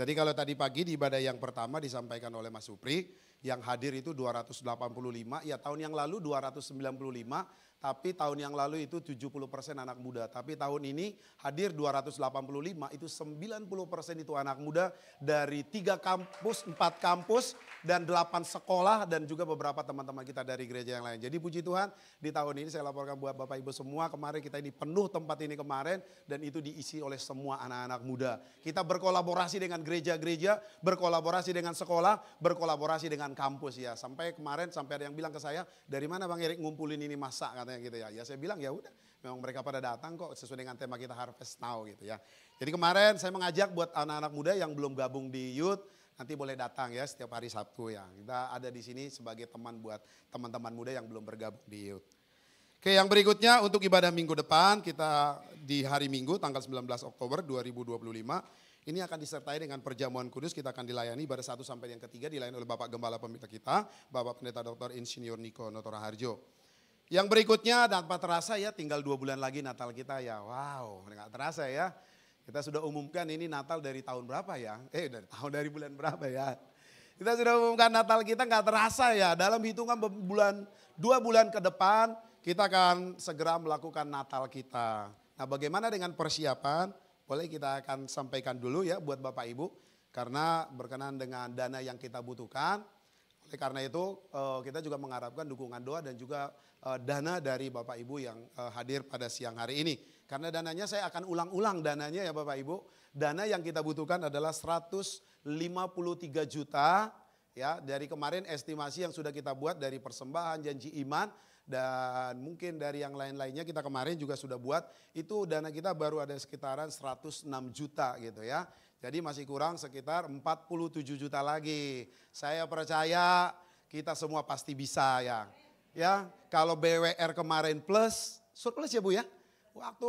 Jadi kalau tadi pagi di ibadah yang pertama disampaikan oleh Mas Supri, yang hadir itu 285, ya tahun yang lalu 295, tapi tahun yang lalu itu 70% anak muda. Tapi tahun ini hadir 285, itu 90% itu anak muda dari 3 kampus, 4 kampus, dan 8 sekolah, dan juga beberapa teman-teman kita dari gereja yang lain. Jadi puji Tuhan, di tahun ini saya laporkan buat Bapak Ibu semua, kemarin kita ini penuh tempat ini kemarin, dan itu diisi oleh semua anak-anak muda. Kita berkolaborasi dengan gereja-gereja, berkolaborasi dengan sekolah, berkolaborasi dengan kampus ya. Sampai kemarin sampai ada yang bilang ke saya, dari mana Bang Erik ngumpulin ini masa katanya gitu ya. Ya saya bilang ya udah, memang mereka pada datang kok sesuai dengan tema kita Harvest Now gitu ya. Jadi kemarin saya mengajak buat anak-anak muda yang belum gabung di youth, nanti boleh datang ya setiap hari Sabtu ya. Kita ada di sini sebagai teman buat teman-teman muda yang belum bergabung di youth. Oke, yang berikutnya untuk ibadah minggu depan kita di hari Minggu tanggal 19 Oktober 2025. Ini akan disertai dengan perjamuan kudus, kita akan dilayani pada 1 sampai yang ketiga dilayani oleh Bapak Gembala Pembina kita, Bapak Pendeta Dr. Insinyur Niko Notora Harjo. Yang berikutnya tanpa terasa ya tinggal 2 bulan lagi Natal kita ya, wow nggak terasa ya. Kita sudah umumkan ini Natal dari tahun berapa ya, dari bulan berapa ya. Kita sudah umumkan Natal kita nggak terasa ya, dalam hitungan 2 bulan ke depan kita akan segera melakukan Natal kita. Nah bagaimana dengan persiapan? Boleh kita akan sampaikan dulu ya buat Bapak Ibu. Karena berkenan dengan dana yang kita butuhkan. Oleh karena itu kita juga mengharapkan dukungan doa dan juga dana dari Bapak Ibu yang hadir pada siang hari ini. Karena dananya saya akan ulang-ulang dananya ya Bapak Ibu. Dana yang kita butuhkan adalah 153 juta. Ya, dari kemarin estimasi yang sudah kita buat dari persembahan, janji iman. Dan mungkin dari yang lain-lainnya kita kemarin juga sudah buat, itu dana kita baru ada sekitaran 106 juta gitu ya. Jadi masih kurang sekitar 47 juta lagi. Saya percaya kita semua pasti bisa ya. Ya, kalau BWR kemarin plus, surplus ya Bu ya. Waktu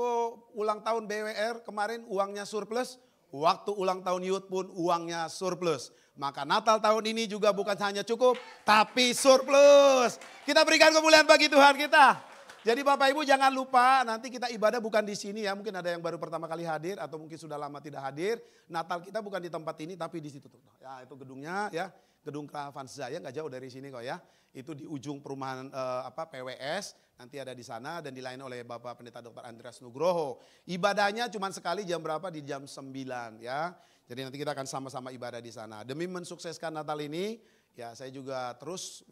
ulang tahun BWR kemarin uangnya surplus, waktu ulang tahun youth pun uangnya surplus. Maka Natal tahun ini juga bukan hanya cukup, tapi surplus. Kita berikan kemuliaan bagi Tuhan kita. Jadi Bapak Ibu jangan lupa nanti kita ibadah bukan di sini ya. Mungkin ada yang baru pertama kali hadir atau mungkin sudah lama tidak hadir. Natal kita bukan di tempat ini tapi di situ tuh. Ya itu gedungnya ya, gedung Kravanza ya nggak jauh dari sini kok ya. Itu di ujung perumahan PWS. Nanti ada di sana dan dilayani oleh Bapak Pendeta Dr. Andreas Nugroho. Ibadahnya cuma sekali jam berapa? Di jam 9 ya. Jadi nanti kita akan sama-sama ibadah di sana. Demi mensukseskan Natal ini, ya saya juga terus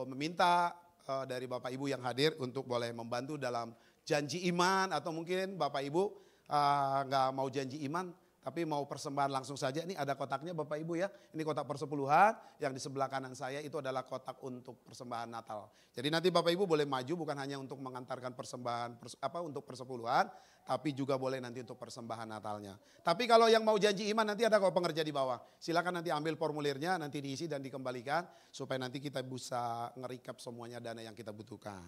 meminta dari Bapak Ibu yang hadir untuk boleh membantu dalam janji iman atau mungkin Bapak Ibu nggak mau janji iman tapi mau persembahan langsung saja. Ini ada kotaknya Bapak Ibu ya. Ini kotak persepuluhan, yang di sebelah kanan saya itu adalah kotak untuk persembahan Natal. Jadi nanti Bapak Ibu boleh maju bukan hanya untuk mengantarkan persembahan untuk persepuluhan, tapi juga boleh nanti untuk persembahan Natalnya. Tapi kalau yang mau janji iman nanti ada kok pengerja di bawah. Silakan nanti ambil formulirnya, nanti diisi dan dikembalikan supaya nanti kita bisa nge-recap semuanya dana yang kita butuhkan.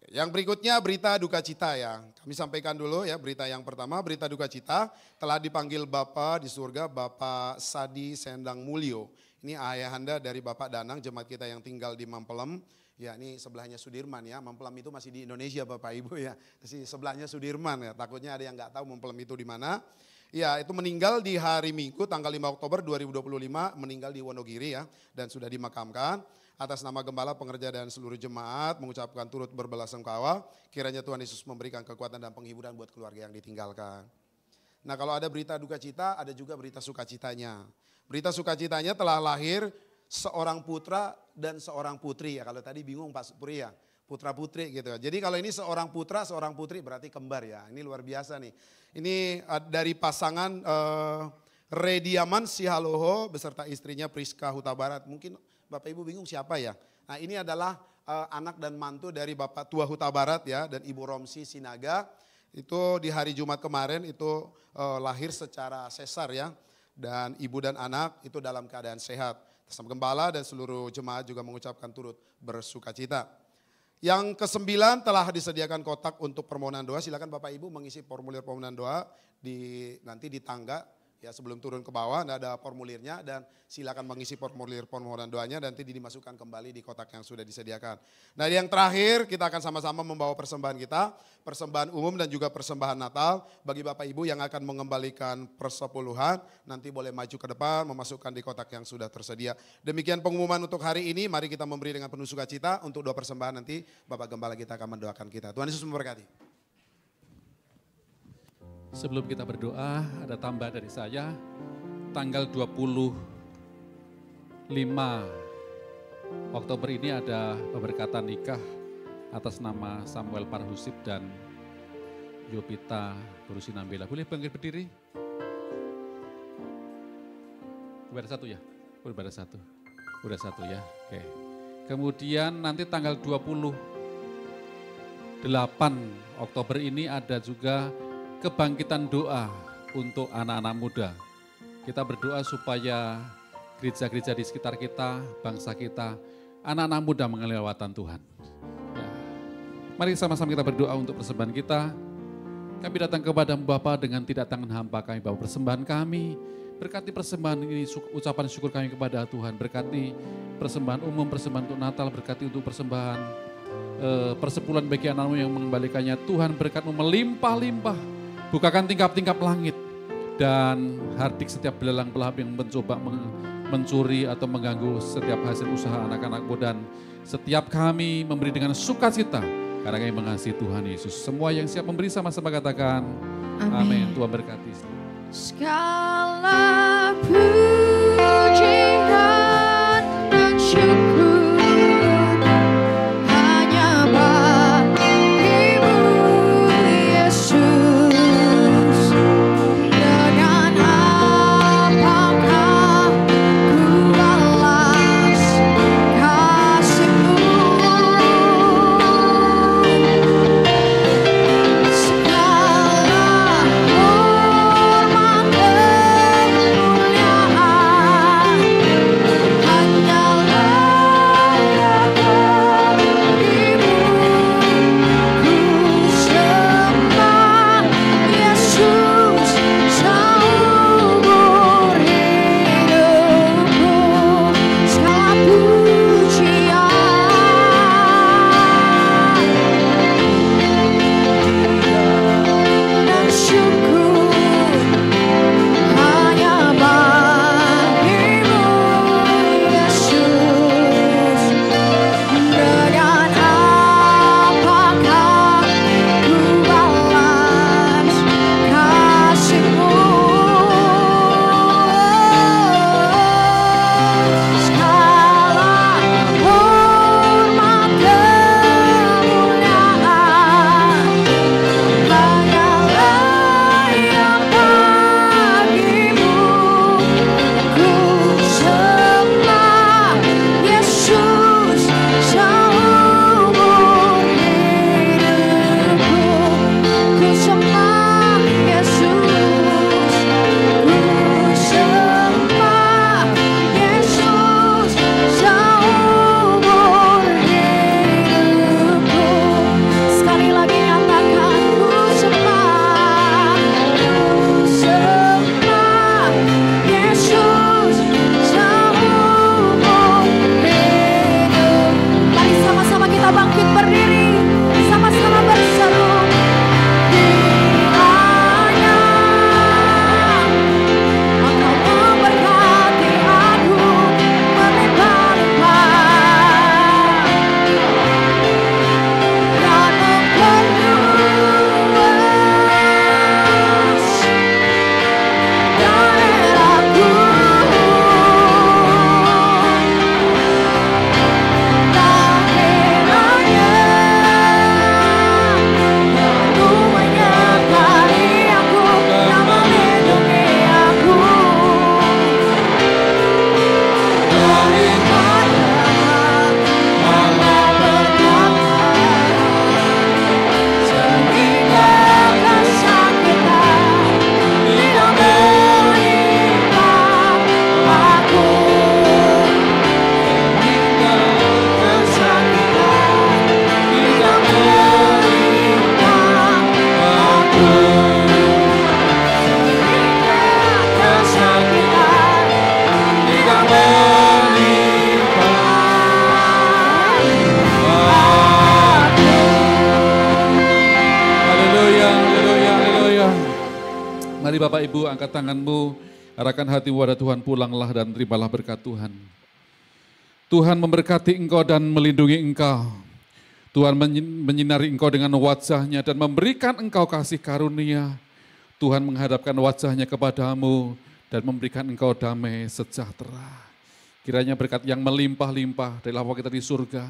Yang berikutnya berita duka cita ya. Kami sampaikan dulu ya berita yang pertama, berita duka cita. Telah dipanggil Bapak di surga, Bapak Sadi Sendang Mulyo. Ini ayahanda dari Bapak Danang, jemaat kita yang tinggal di Mampelem. Ya ini sebelahnya Sudirman ya, Mampelem itu masih di Indonesia Bapak Ibu ya. Sebelahnya Sudirman ya, takutnya ada yang nggak tahu Mampelem itu di mana. Ya itu meninggal di hari Minggu tanggal 5 Oktober 2025, meninggal di Wonogiri ya. Dan sudah dimakamkan. Atas nama Gembala, pengerja dan seluruh jemaat mengucapkan turut berbelasungkawa. Kiranya Tuhan Yesus memberikan kekuatan dan penghiburan buat keluarga yang ditinggalkan. Nah kalau ada berita duka cita, ada juga berita sukacitanya. Berita sukacitanya telah lahir seorang putra dan seorang putri ya. Kalau tadi bingung Pak Supri ya, putra putri gitu. Jadi kalau ini seorang putra, seorang putri berarti kembar ya. Ini luar biasa nih. Ini dari pasangan Rediaman Sihaloho beserta istrinya Priska Huta Barat. Mungkin Bapak Ibu bingung siapa ya. Nah ini adalah anak dan mantu dari Bapak Tua Huta Barat ya dan Ibu Romsi Sinaga. Itu di hari Jumat kemarin itu lahir secara sesar ya. Dan ibu dan anak itu dalam keadaan sehat. Bersama Gembala dan seluruh jemaat juga mengucapkan turut bersukacita. Yang ke-9 telah disediakan kotak untuk permohonan doa. Silakan Bapak Ibu mengisi formulir permohonan doa nanti di tangga Ya, sebelum turun ke bawah ada formulirnya dan silakan mengisi formulir permohonan doanya dan nanti dimasukkan kembali di kotak yang sudah disediakan. Nah, yang terakhir kita akan sama-sama membawa persembahan kita, persembahan umum dan juga persembahan Natal. Bagi Bapak Ibu yang akan mengembalikan persepuluhan, nanti boleh maju ke depan memasukkan di kotak yang sudah tersedia. Demikian pengumuman untuk hari ini, mari kita memberi dengan penuh sukacita untuk 2 persembahan nanti Bapak Gembala kita akan mendoakan kita. Tuhan Yesus memberkati. Sebelum kita berdoa, ada tambah dari saya, tanggal 25 Oktober ini ada pemberkatan nikah atas nama Samuel Parhusip dan Yopita Berusinambela. Boleh bangkit berdiri? Udah satu ya? Udah satu. Udah satu ya, oke. Kemudian nanti tanggal 28 Oktober ini ada juga kebangkitan doa untuk anak-anak muda. Kita berdoa supaya gereja-gereja di sekitar kita, bangsa kita, anak-anak muda mengenal lewatan Tuhan. Ya. Mari sama-sama kita berdoa untuk persembahan kita. Kami datang kepada Bapa dengan tidak tangan hampa kami bawa persembahan kami. Berkati persembahan ini, ucapan syukur kami kepada Tuhan. Berkati persembahan umum, persembahan untuk Natal, berkati untuk persembahan persepuluhan bagi anak-Mu yang mengembalikannya. Tuhan berkat-Mu melimpah-limpah. Bukakan tingkap-tingkap langit dan hardik setiap belalang pelahap yang mencoba mencuri atau mengganggu setiap hasil usaha anak-anakmu dan setiap kami memberi dengan sukacita karena kami mengasihi Tuhan Yesus. Semua yang siap memberi sama-sama katakan amin. Tuhan berkati. Segala pujian dan syukur hanya bagimu Yesus. Dengan apakah ku balas kasih-Mu? Segala hormat kemuliaan Mari Bapak Ibu angkat tanganmu, arahkan hati wadah Tuhan, pulanglah dan terimalah berkat Tuhan. Tuhan memberkati engkau dan melindungi engkau. Tuhan menyinari engkau dengan wajahnya dan memberikan engkau kasih karunia. Tuhan menghadapkan wajahnya kepadamu dan memberikan engkau damai sejahtera. Kiranya berkat yang melimpah-limpah dari Bapa kita di surga,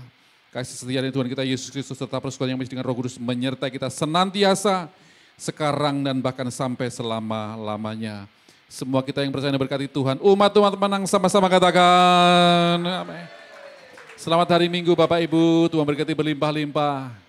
kasih setia dari Tuhan kita Yesus Kristus serta persekutuan yang bersih dengan Roh Kudus menyertai kita senantiasa, sekarang dan bahkan sampai selama-lamanya. Semua kita yang percaya berkati Tuhan, umat teman-teman sama-sama katakan amin. Selamat hari Minggu Bapak Ibu, Tuhan berkati berlimpah-limpah.